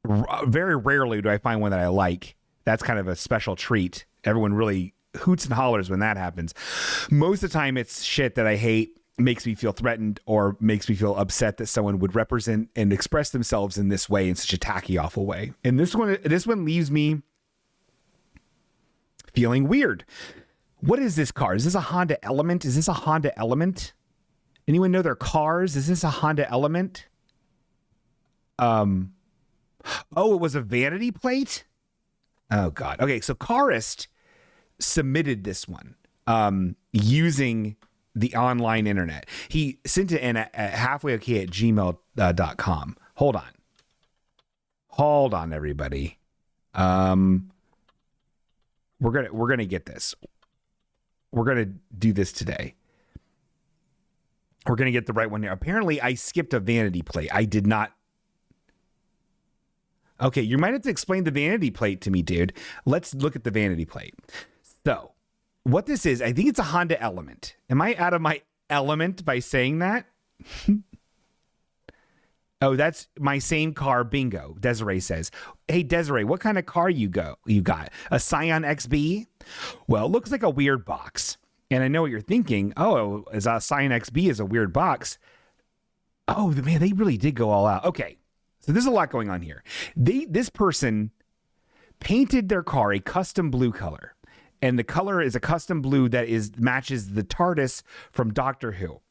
S1: very rarely do I find one that I like. That's kind of a special treat. Everyone really hoots and hollers when that happens. Most of the time it's shit that I hate, makes me feel threatened, or makes me feel upset that someone would represent and express themselves in this way, in such a tacky, awful way. And this one leaves me feeling weird. What is this car? Is this a Honda Element? Is this a Honda Element? Anyone know their cars? Is this a Honda Element? Oh, it was a vanity plate? Oh, God. Okay, so Carist submitted this one using the online internet. He sent it in at halfwayok@gmail.com. Hold on, everybody. We're gonna get this. We're gonna do this today. We're gonna get the right one here. Apparently, I skipped a vanity plate. I did not. Okay, you might have to explain the vanity plate to me, dude. Let's look at the vanity plate. So, what this is, I think it's a Honda Element. Am I out of my element by saying that? Oh, that's my same car, bingo, Desiree says. Hey, Desiree, what kind of car you got? A Scion XB? Well, it looks like a weird box. And I know what you're thinking. Oh, is a Scion XB is a weird box. Oh, man, they really did go all out. Okay, so there's a lot going on here. This person painted their car a custom blue color. And the color is a custom blue that matches the TARDIS from Doctor Who.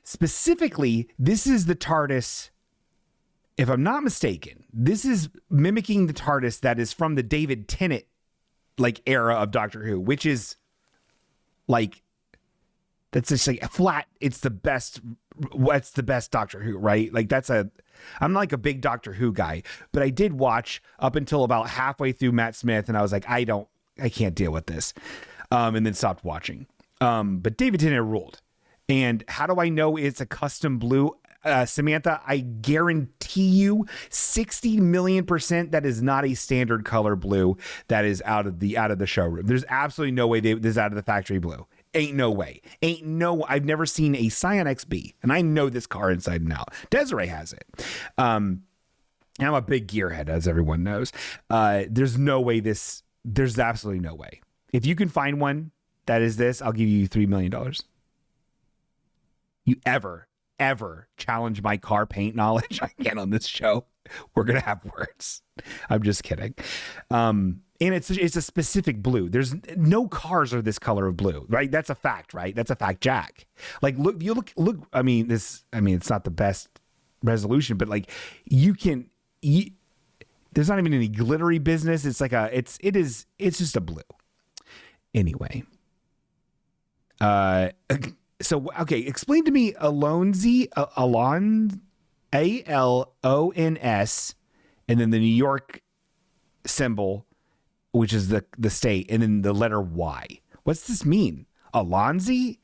S1: Specifically, this is the TARDIS, if I'm not mistaken, this is mimicking the TARDIS that is from the David Tennant era of Doctor Who, which is that's just like flat. It's the best Doctor Who, right? I'm not a big Doctor Who guy, but I did watch up until about halfway through Matt Smith, and I was like, I can't deal with this. And then stopped watching. But David Tennant ruled. And how do I know it's a custom blue? Samantha, I guarantee you 60 million % that is not a standard color blue that is out of the showroom. There's absolutely no way this is out of the factory blue. Ain't no way. I've never seen a Scion XB, and I know this car inside and out. Desiree has it. I'm a big gearhead, as everyone knows. There's absolutely no way. If you can find one that is this, I'll give you $3 million. You ever challenge my car paint knowledge again on this show, we're going to have words. I'm just kidding. And it's a specific blue. There's no cars are this color of blue, right? That's a fact, right? That's a fact, Jack. Look. I mean, it's not the best resolution, but there's not even any glittery business. It's it's just a blue. Anyway. So, okay, explain to me Alons, ALONS, and then the New York symbol, which is the state, and then the letter Y. What's this mean? Alonzi?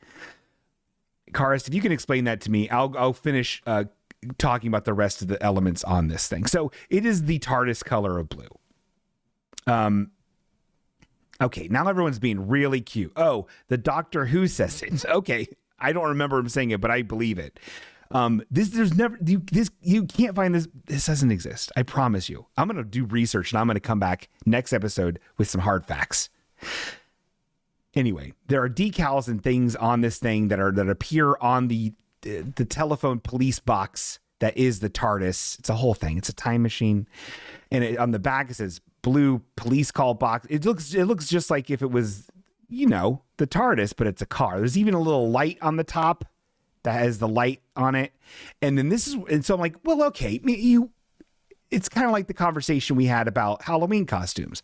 S1: Karis, if you can explain that to me, I'll finish talking about the rest of the elements on this thing. So it is the TARDIS color of blue. Okay, now everyone's being really cute. Oh, the Doctor Who says it. Okay, I don't remember him saying it, but I believe it. You can't find this. This doesn't exist. I promise you. I'm going to do research, and I'm going to come back next episode with some hard facts. Anyway, there are decals and things on this thing that appear on the telephone police box that is the TARDIS. It's a whole thing. It's a time machine, and on the back it says blue police call box. It looks just like if it was, the TARDIS, but it's a car. There's even a little light on the top that has the light on it. And then so I'm like, well, okay, it's kind of like the conversation we had about Halloween costumes.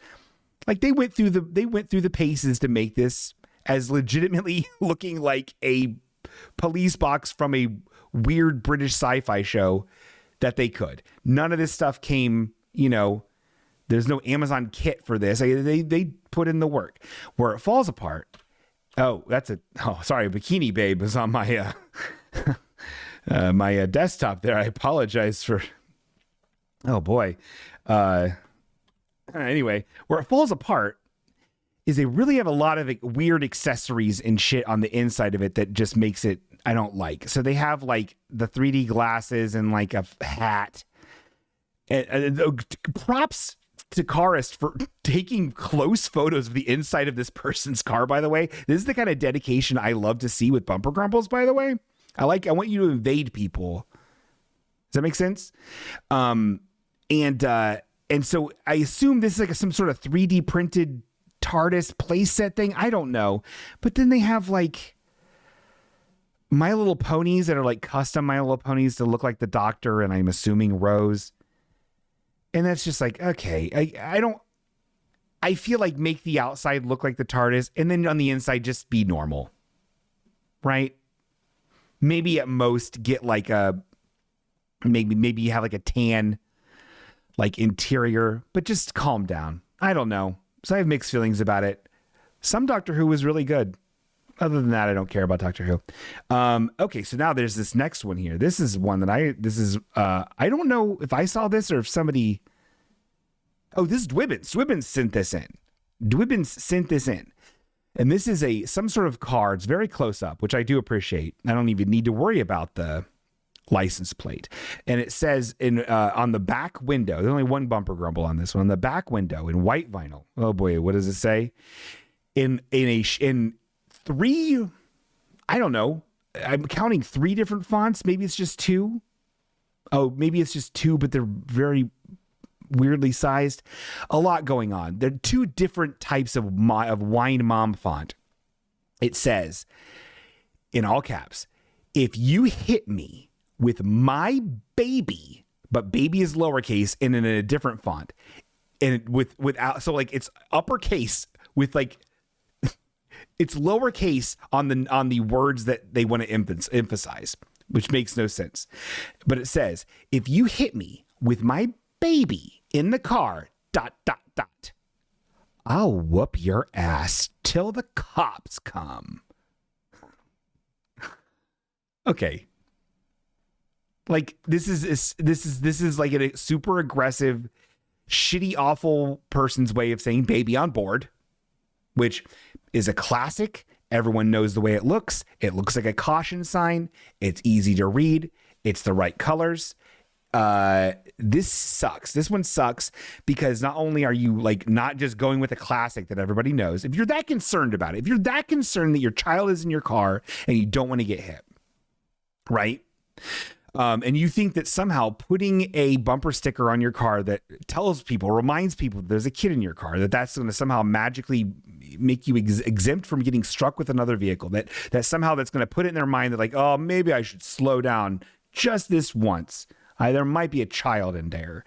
S1: They went through the paces to make this as legitimately looking like a police box from a weird British sci-fi show that they could. None of this stuff came, there's no Amazon kit for this. They put in the work. Where it falls apart. Oh, sorry. Bikini Babe was on my, my desktop there. I apologize for, oh boy. Anyway, where it falls apart is they really have a lot of weird accessories and shit on the inside of it that just makes it, I don't like. So they have like the 3D glasses and like a hat. And props to Karist for taking close photos of the inside of this person's car, by the way. This is the kind of dedication I love to see with Bumper Grumbles, by the way. I want you to invade people. Does that make sense? And so I assume this is like some sort of 3D printed TARDIS playset thing. I don't know. But then they have like My Little Ponies that are like custom My Little Ponies to look like the Doctor, and I'm assuming Rose. And that's just like, okay, I feel like make the outside look like the TARDIS and then on the inside just be normal. Right? Maybe at most get like maybe you have like a tan like interior, but just calm down. I don't know. So I have mixed feelings about it. Some Doctor Who was really good. Other than that, I don't care about Doctor Who. Okay, so now there's this next one here. This is one that I don't know if I saw this or if somebody. Oh, this is Dwibbins. Dwibbins sent this in. And this is some sort of car. It's very close up, which I do appreciate. I don't even need to worry about the license plate. And it says on the back window, there's only one Bumper Grumble on this one. On the back window in white vinyl. Oh boy, what does it say? In three, I don't know. I'm counting 3 different fonts. Maybe it's just 2. Oh, maybe it's just 2, but they're very weirdly sized. A lot going on. There are 2 different types of Wine Mom font. It says, in all caps, if you hit me with my baby, but baby is lowercase and in a different font, and without, so like it's uppercase with like, it's lowercase on the words that they want to emphasize, which makes no sense. But it says, if you hit me with my baby in the car, ... I'll whoop your ass till the cops come. Okay. Like this is like a super aggressive, shitty, awful person's way of saying baby on board, which is a classic. Everyone knows the way it looks. It looks like a caution sign. It's easy to read. It's the right colors. This sucks. This one sucks because not only are you like not just going with a classic that everybody knows, if you're that concerned about it, if you're that concerned that your child is in your car and you don't want to get hit, right? And you think that somehow putting a bumper sticker on your car that tells people, reminds people that there's a kid in your car, that's going to somehow magically make you exempt from getting struck with another vehicle, that somehow that's going to put it in their mind that like, oh, maybe I should slow down just this once. There might be a child in there.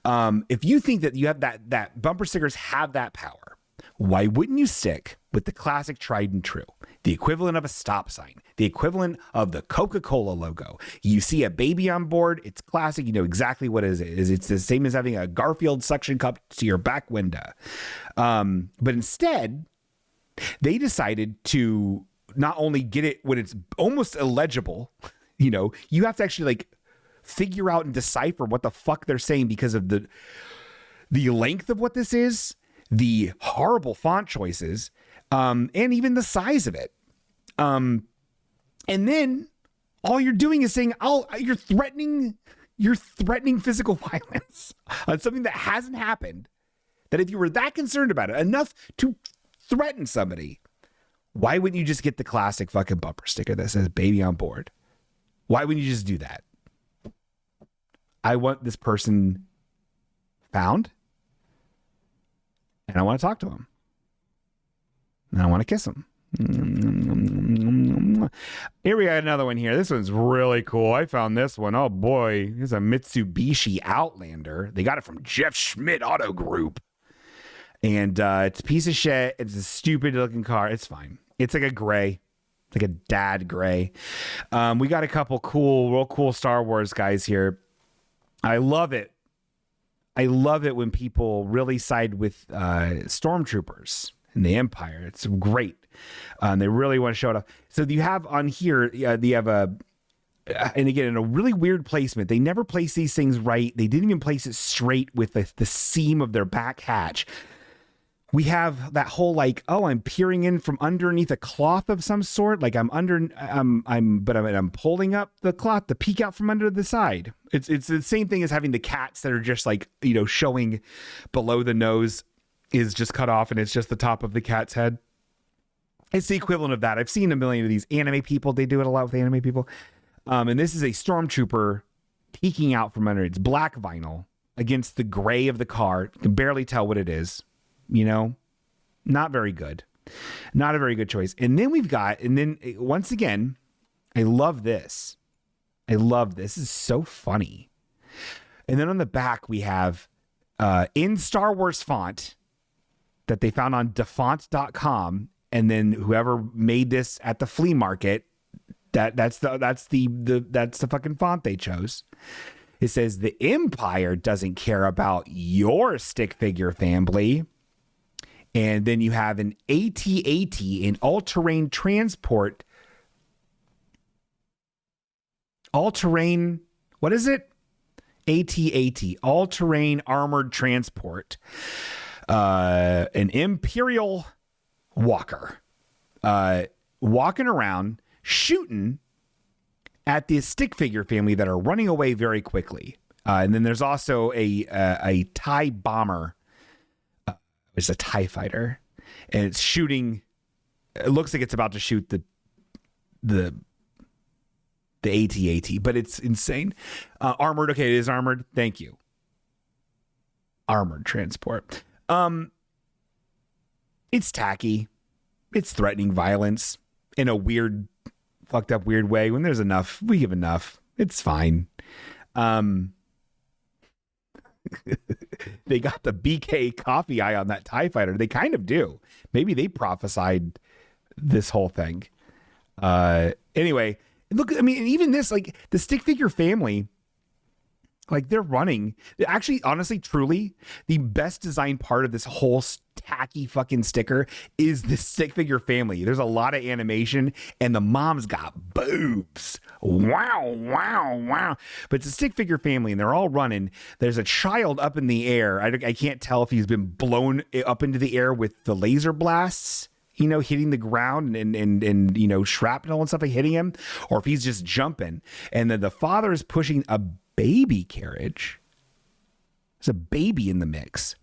S1: If you think that you have that bumper stickers have that power, why wouldn't you stick with the classic tried and true, the equivalent of a stop sign, the equivalent of the Coca-Cola logo? You see a baby on board, it's classic. You know exactly what it is. It's the same as having a Garfield suction cup to your back window. But instead, they decided to not only get it when it's almost illegible, you have to actually like figure out and decipher what the fuck they're saying because of the length of what this is, the horrible font choices, and even the size of it. And then all you're doing is saying, you're threatening physical violence on something that hasn't happened. That if you were that concerned about it enough to threaten somebody, why wouldn't you just get the classic fucking bumper sticker that says baby on board? Why wouldn't you just do that? I want this person found, and I want to talk to him, and I want to kiss him. Here we got another one here. This one's really cool. I found this one. Oh boy, it's a Mitsubishi Outlander. They got it from Jeff Schmidt Auto Group, and it's a piece of shit. It's a stupid looking car. It's fine. It's like a gray. like a dad gray. We got a couple real cool Star Wars guys here. I love it. I love it when people really side with stormtroopers in the Empire. It's great. They really want to show it off. So you have on here, you have and again, in a really weird placement. They never place these things right. They didn't even place it straight with the seam of their back hatch. We have that whole like, oh, I'm peering in from underneath a cloth of some sort. Like I'm pulling up the cloth to peek out from under the side. It's the same thing as having the cats that are just like, showing below the nose is just cut off and it's just the top of the cat's head. It's the equivalent of that. I've seen a million of these anime people. They do it a lot with anime people. And this is a stormtrooper peeking out from under. It's black vinyl against the gray of the car. You can barely tell what it is. Not very good. Not a very good choice. And then once again, I love this. This is so funny. And then on the back, we have in Star Wars font that they found on defont.com. And then whoever made this at the flea market, that's the fucking font they chose. It says the Empire doesn't care about your stick figure family. And then you have an AT-AT, an all-terrain transport. All-terrain, what is it? AT-AT, all-terrain armored transport. An Imperial walker. Walking around, shooting at the stick figure family that are running away very quickly. And then there's also a TIE bomber. It's a TIE fighter, and it's shooting. It looks like it's about to shoot the AT-AT, but it's insane. Armored. Okay, it is armored. Thank you. Armored transport. It's tacky. It's threatening violence in a weird, fucked up, weird way. When there's enough, we give enough. It's fine. They got the BK coffee eye on that TIE fighter. They kind of do. Maybe they prophesied this whole thing. Anyway, look, I mean, even this, like the stick figure family, like they're running. Actually, honestly, truly, the best designed part of this whole tacky fucking sticker is the stick figure family. There's a lot of animation, and the mom's got boobs. Wow, wow, wow. But it's a stick figure family, and they're all running. There's a child up in the air. I can't tell if he's been blown up into the air with the laser blasts, hitting the ground and shrapnel and stuff like hitting him, or if he's just jumping. And then the father is pushing a baby carriage. There's a baby in the mix.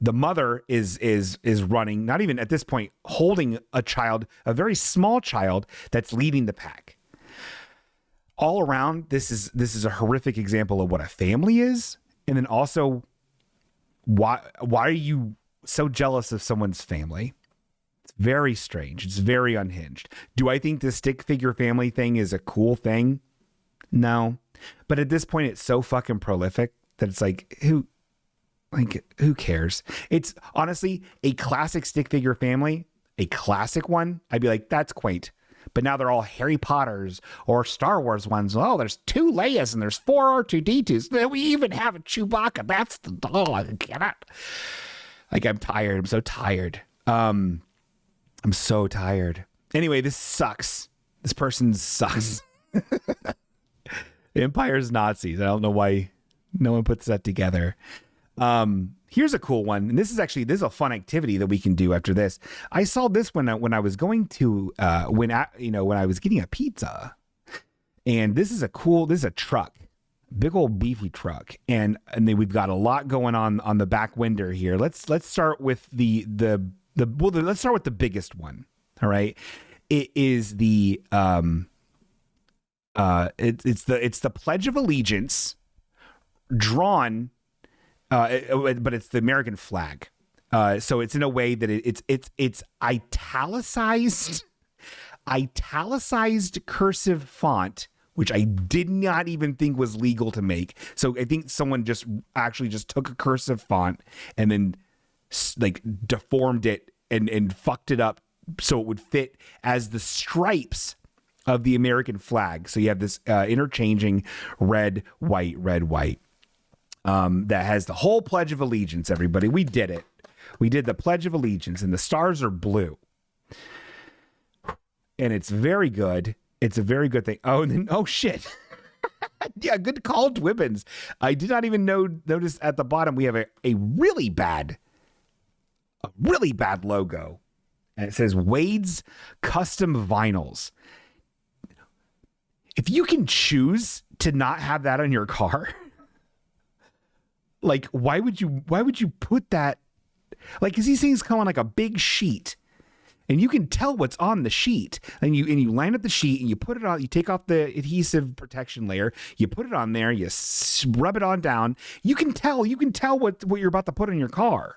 S1: The mother is running, not even at this point, holding a child, a very small child that's leading the pack. All around, this is a horrific example of what a family is. And then also, why are you so jealous of someone's family? It's very strange. It's very unhinged. Do I think the stick figure family thing is a cool thing? No. But at this point, it's so fucking prolific that it's like, who cares? It's honestly a classic stick figure family, a classic one. I'd be like, that's quaint. But now they're all Harry Potters or Star Wars ones. Oh, there's 2 Leias and there's 4 R2-D2s. We even have a Chewbacca. That's the doll. I get it. Like, I'm tired. I'm so tired. I'm so tired. Anyway, this sucks. This person sucks. The Empire's Nazis. I don't know why no one puts that together. Here's a cool one. And this is a fun activity that we can do after this. I saw this when I was going to, when I was getting a pizza, and this is a truck, big old beefy truck. And then we've got a lot going on the back window here. Let's start with let's start with the biggest one. All right. It is it's the Pledge of Allegiance drawn, but it's the American flag. So it's in a way that it's italicized cursive font, which I did not even think was legal to make. So I think someone just took a cursive font and then like deformed it and fucked it up so it would fit as the stripes of the American flag. So you have this interchanging red, white, that has the whole Pledge of Allegiance, everybody. We did it. We did the Pledge of Allegiance, and the stars are blue. And it's very good. It's a very good thing. Oh, and then, oh, shit. Yeah, good call, Dwibbins. I did not even notice at the bottom we have a really bad logo. And it says Wade's Custom Vinyls. If you can choose to not have that on your car, like why would you put that? Like, cause these things come on like a big sheet, and you can tell what's on the sheet, and you line up the sheet and you put it on. You take off the adhesive protection layer, you put it on there, you rub it on down. You can tell what you're about to put in your car.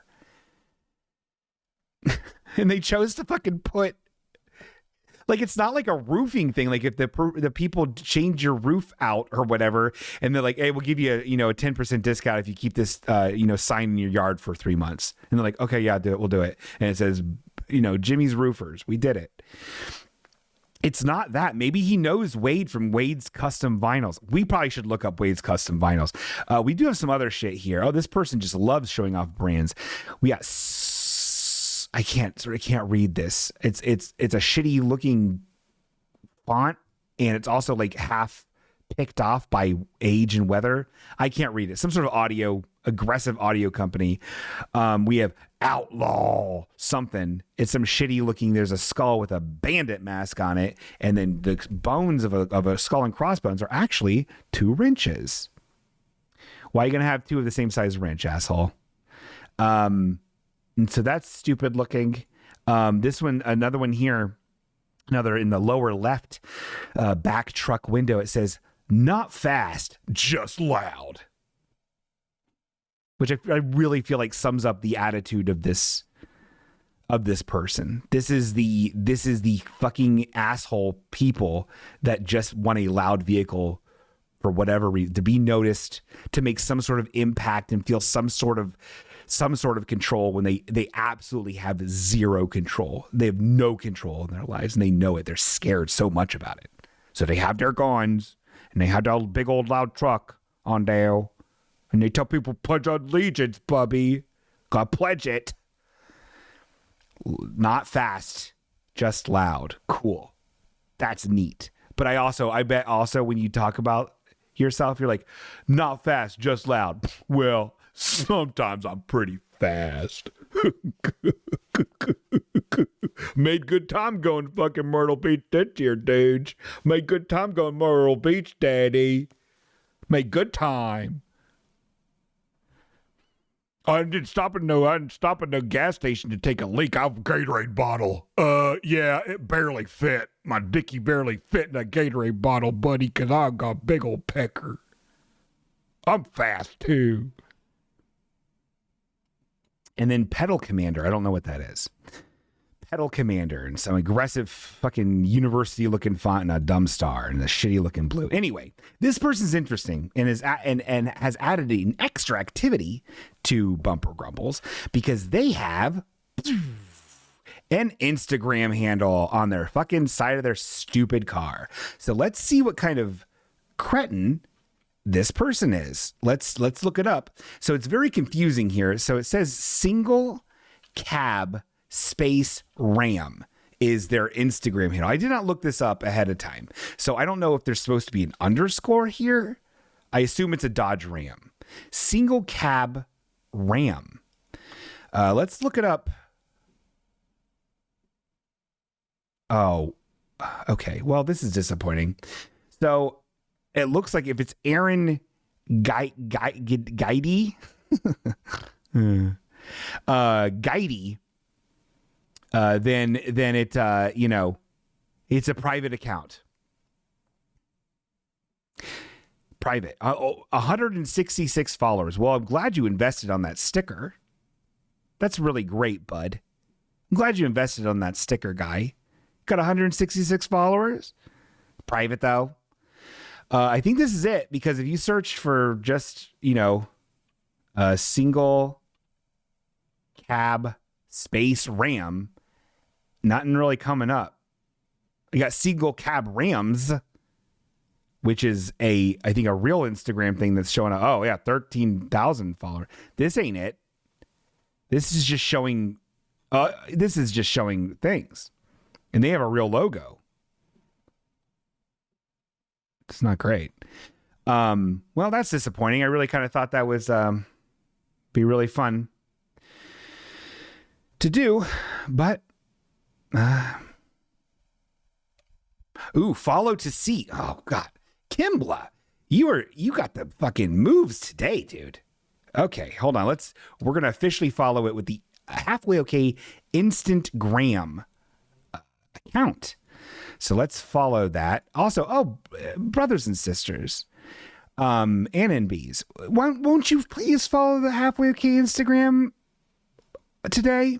S1: And they chose to fucking put, like, it's not like a roofing thing. Like if the people change your roof out or whatever, and they're like, hey, we'll give you a 10% discount if you keep this sign in your yard for 3 months. And they're like, okay, yeah, do it. We'll do it. And it says, Jimmy's Roofers. We did it. It's not that. Maybe he knows Wade from Wade's Custom Vinyls. We probably should look up Wade's Custom Vinyls. We do have some other shit here. Oh, this person just loves showing off brands. We got I can't read this. It's a shitty looking font, and it's also like half picked off by age and weather. I can't read it. Some sort of aggressive audio company. We have Outlaw something. It's some shitty looking. There's a skull with a bandit mask on it, and then the bones of a skull and crossbones are actually 2 wrenches. Why are you gonna have 2 of the same size wrench, asshole? And so that's stupid looking. This one, another one here, another in the lower left back truck window. It says, not fast, just loud. Which I really feel like sums up the attitude of this person. This is the fucking asshole people that just want a loud vehicle for whatever reason, to be noticed, to make some sort of impact and feel some sort of control when they absolutely have zero control. They have no control in their lives, and they know it. They're scared so much about it. So they have their guns, and they have their big old loud truck on there, and they tell people, pledge allegiance, bubby. Gotta pledge it. Not fast, just loud. Cool. That's neat. But I bet also when you talk about yourself, you're like, not fast, just loud. Well, sometimes I'm pretty fast. Made good time going to fucking Myrtle Beach this year, dudes. Made good time going to Myrtle Beach, daddy. Made good time. I didn't stop at no gas station to take a leak out of a Gatorade bottle. Yeah, it barely fit. My dicky barely fit in a Gatorade bottle, buddy, because I got a big old pecker. I'm fast, too. And then Pedal Commander. I don't know what that is. Pedal Commander and some aggressive fucking university-looking font and a dumb star and a shitty-looking blue. Anyway, this person's interesting and has added an extra activity to Bumper Grumbles because they have an Instagram handle on their fucking side of their stupid car. So let's see what kind of cretin this person is. Let's look it up. So it's very confusing here. So it says single cab space Ram is their Instagram handle. I did not look this up ahead of time, so I don't know if there's supposed to be an underscore here. I assume it's a Dodge Ram. Single cab Ram. Let's look it up. Oh, okay. Well, this is disappointing. So it looks like if it's Aaron Guidey, Guidey, then it it's a private account. Private. 166 followers. Well, I'm glad you invested on that sticker. That's really great, bud. I'm glad you invested on that sticker, guy. Got 166 followers. Private though. I think this is it, because if you search for just, a single cab space Ram, Nothing really coming up. You got Seagull Cab Rams, which is I think a real Instagram thing that's showing, 13,000 followers. This ain't it. This is just showing things. And they have a real logo. It's not great. Well, that's disappointing. I really kind of thought that was be really fun to do, but follow to see. Oh God, Kimbla, you got the fucking moves today, dude. Okay, hold on. We're gonna officially follow it with the Halfway Okay Instagram account. So let's follow that. Also, brothers and sisters, NNBs, won't you please follow the Halfway Okay Instagram today?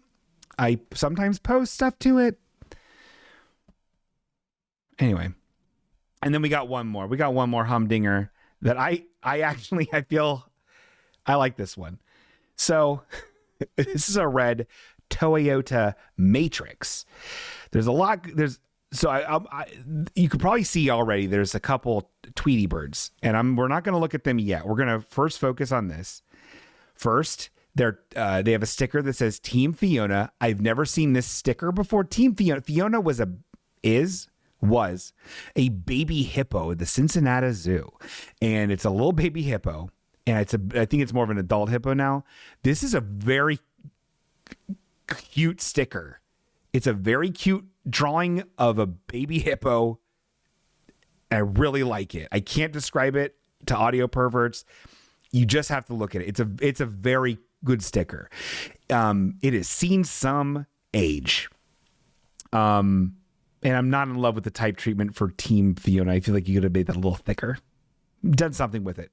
S1: I sometimes post stuff to it. Anyway, and then we got one more. We got one more humdinger that I feel I like this one. So this is a red Toyota Matrix. There's a lot. You could probably see already. There's a couple Tweety birds, and we're not going to look at them yet. We're going to first focus on this. First, they have a sticker that says Team Fiona. I've never seen this sticker before. Team Fiona. Fiona was a baby hippo at the Cincinnati Zoo, and it's a little baby hippo, and I think it's more of an adult hippo now. This is a very cute sticker. It's a very cute drawing of a baby hippo. I really like it. I can't describe it to audio perverts. You just have to look at it. It's a very good sticker. It has seen some age. And I'm not in love with the type treatment for Team Fiona. I feel like you could have made that a little thicker. Done something with it.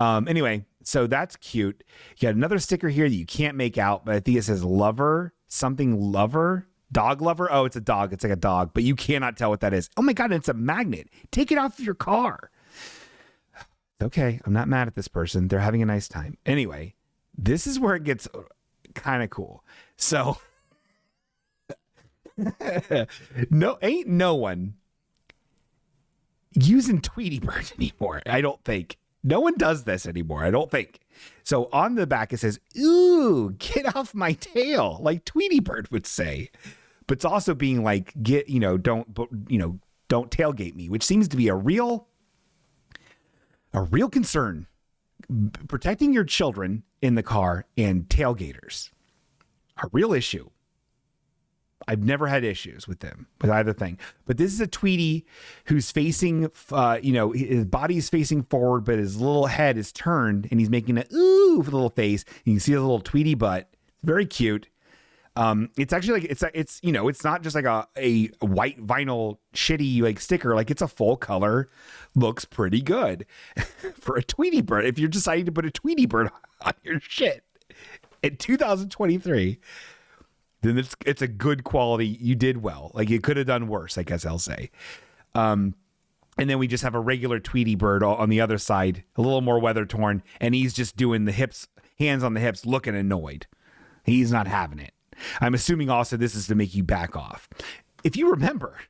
S1: Anyway, so that's cute. You got another sticker here that you can't make out, but I think it says lover, something lover, dog lover. Oh, it's a dog. It's like a dog, but you cannot tell what that is. Oh my God, it's a magnet. Take it off of your car. Okay, I'm not mad at this person. They're having a nice time. Anyway, this is where it gets kind of cool. So ain't no one using Tweety Bird anymore. I don't think. No one does this anymore. I don't think. So on the back, it says, ooh, get off my tail, like Tweety Bird would say. But it's also being like, don't tailgate me, which seems to be a real concern. Protecting your children in the car and tailgaters. A real issue. I've never had issues with them, with either thing. But this is a Tweety who's facing, his body is facing forward, but his little head is turned, and he's making a ooh little face. You can see the little Tweety butt. It's very cute. It's actually like it's not just like a white vinyl shitty like sticker. Like it's a full color, looks pretty good for a Tweety Bird. If you're deciding to put a Tweety Bird on your shit in 2023. Then it's a good quality. You did well. Like you could have done worse, I guess I'll say. And then we just have a regular Tweety Bird on the other side, a little more weather torn, and he's just doing the hips, hands on the hips, looking annoyed. He's not having it. I'm assuming also this is to make you back off. If you remember,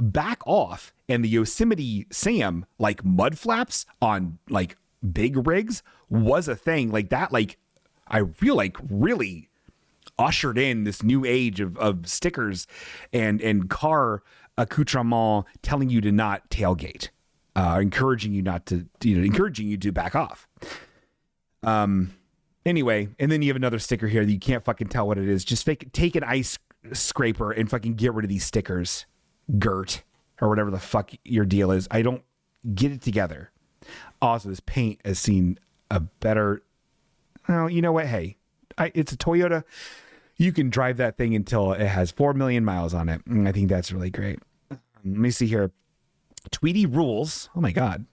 S1: back off and the Yosemite Sam, like mud flaps on like big rigs was a thing like that. Like I feel like really ushered in this new age of stickers and car accoutrement telling you to not tailgate, encouraging you to back off. Anyway, and then you have another sticker here that you can't fucking tell what it is. Just take an ice scraper and fucking get rid of these stickers, Gert, or whatever the fuck your deal is. I don't get it together. Also, this paint has seen a better. Well, you know what? Hey, it's a Toyota. You can drive that thing until it has 4 million miles on it. I think that's really great. Let me see here. Tweety rules. Oh my God.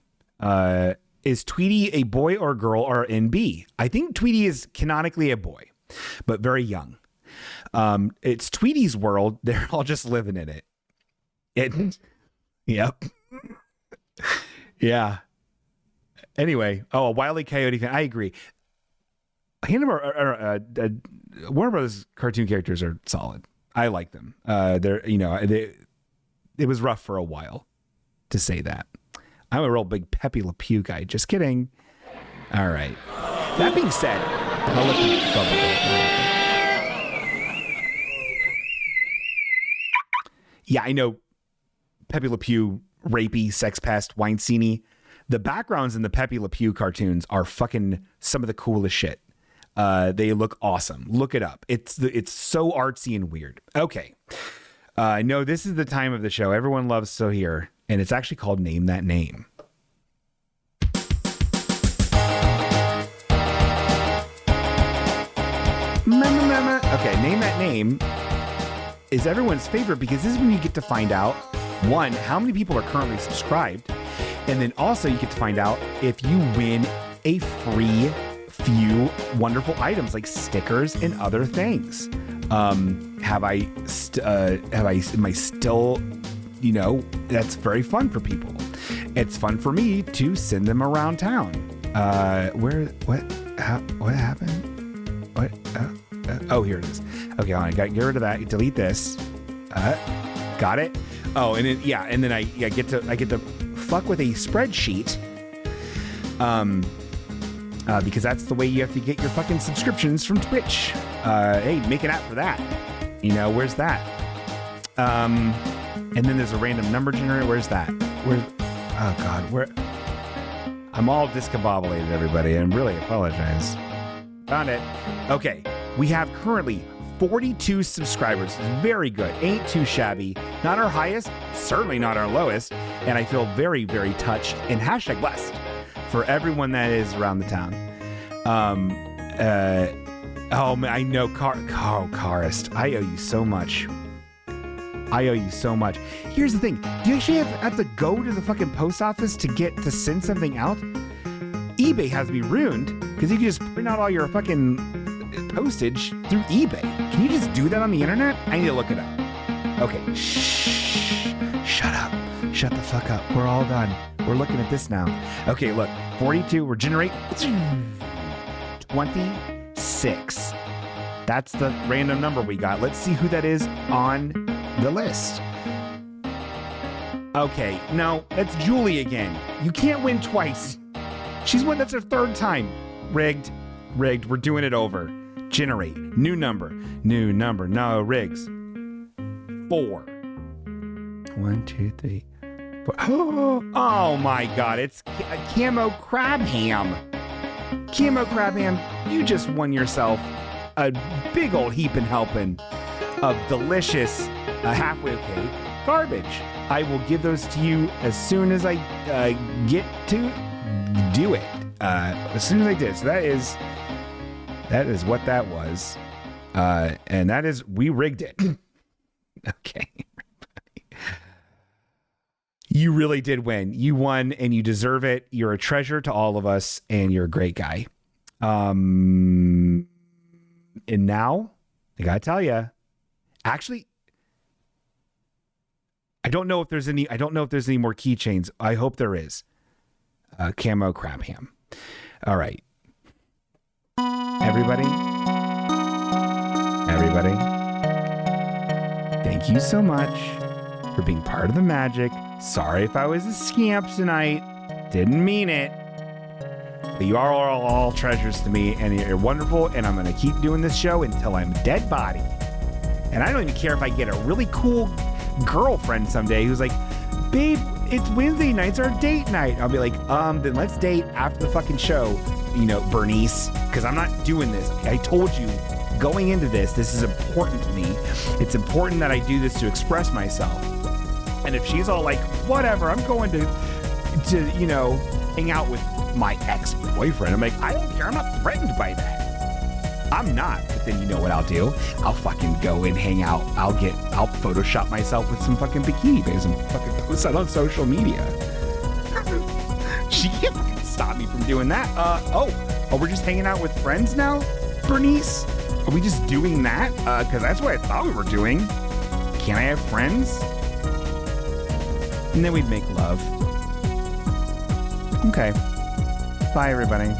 S1: Is Tweety a boy or girl or NB? I think Tweety is canonically a boy, but very young. It's Tweety's world. They're all just living in it. Yep. Yeah. Anyway. Oh, a Wile E. Coyote fan. I agree. Warner Brothers cartoon characters are solid. I like them. It was rough for a while to say that. I'm a real big Pepe Le Pew guy. Just kidding. All right. That being said, I'll let the bubble go. Yeah, I know Pepe Le Pew, rapey, sex pest, Weinstein-y. The backgrounds in the Pepe Le Pew cartoons are fucking some of the coolest shit. They look awesome. Look it up. It's so artsy and weird. Okay. I know this is the time of the show everyone loves so here, and it's actually called Name That Name. Okay, Name That Name is everyone's favorite because this is when you get to find out, one, how many people are currently subscribed, and then also you get to find out if you win a free few wonderful items like stickers and other things. Am I still, that's very fun for people. It's fun for me to send them around town. What happened? What? Oh, here it is. Okay, hold on. I got to get rid of that. Delete this. Got it. Oh, and then I get to fuck with a spreadsheet. Because that's the way you have to get your fucking subscriptions from Twitch. Hey, make an app for that. Where's that? And then there's a random number generator. Where's that? Oh God, where? I'm all discombobulated, everybody, and really apologize. Found it. Okay, we have currently 42 subscribers. Very good. Ain't too shabby. Not our highest, certainly not our lowest. And I feel very, very touched and hashtag blessed for everyone that is around the town. Oh man, I know Karist. I owe you so much. Here's the thing. Do you actually have to go to the fucking post office to send something out? eBay has to be ruined because you can just print out all your fucking postage through eBay. Can you just do that on the internet? I need to look it up. Okay. Shh. Shut up. Shut the fuck up. We're all done. We're looking at this now. Okay, look. 42. We're generate 26. That's the random number we got. Let's see who that is on the list. Okay, no, that's Julie again. You can't win twice. She's won. That's her third time. Rigged. We're doing it over. Generate. New number. No, rigs. 4. 1, 2, 3, 4. Oh my God, it's Camo Crabham. Camo Crabham, you just won yourself a big old heaping helping of delicious halfway okay garbage. I will give those to you as soon as I get to do it. As soon as I did. So that is what that was. And that is, we rigged it. Okay. You really did win. You won and you deserve it. You're a treasure to all of us and you're a great guy. And now I gotta tell you, actually, I don't know if there's any more keychains. I hope there is. Camo Crabham. All right. Everybody. Thank you so much for being part of the magic. Sorry if I was a scamp tonight. Didn't mean it. But you are all treasures to me, and you're wonderful, and I'm going to keep doing this show until I'm a dead body. And I don't even care if I get a really cool girlfriend someday who's like, babe, it's Wednesday night's our date night. I'll be like, then let's date after the fucking show, Bernice, because I'm not doing this. I told you going into this is important to me. It's important that I do this to express myself. And if she's all like, whatever, I'm going to hang out with my ex-boyfriend, I'm like, I don't care. I'm not threatened by that. I'm not. But then you know what I'll do? I'll fucking go and hang out. I'll Photoshop myself with some fucking bikini babes and fucking post that on social media. She can't fucking stop me from doing that. We're just hanging out with friends now, Bernice? Are we just doing that? Because that's what I thought we were doing. Can I have friends? And then we'd make love. Okay. Bye, everybody.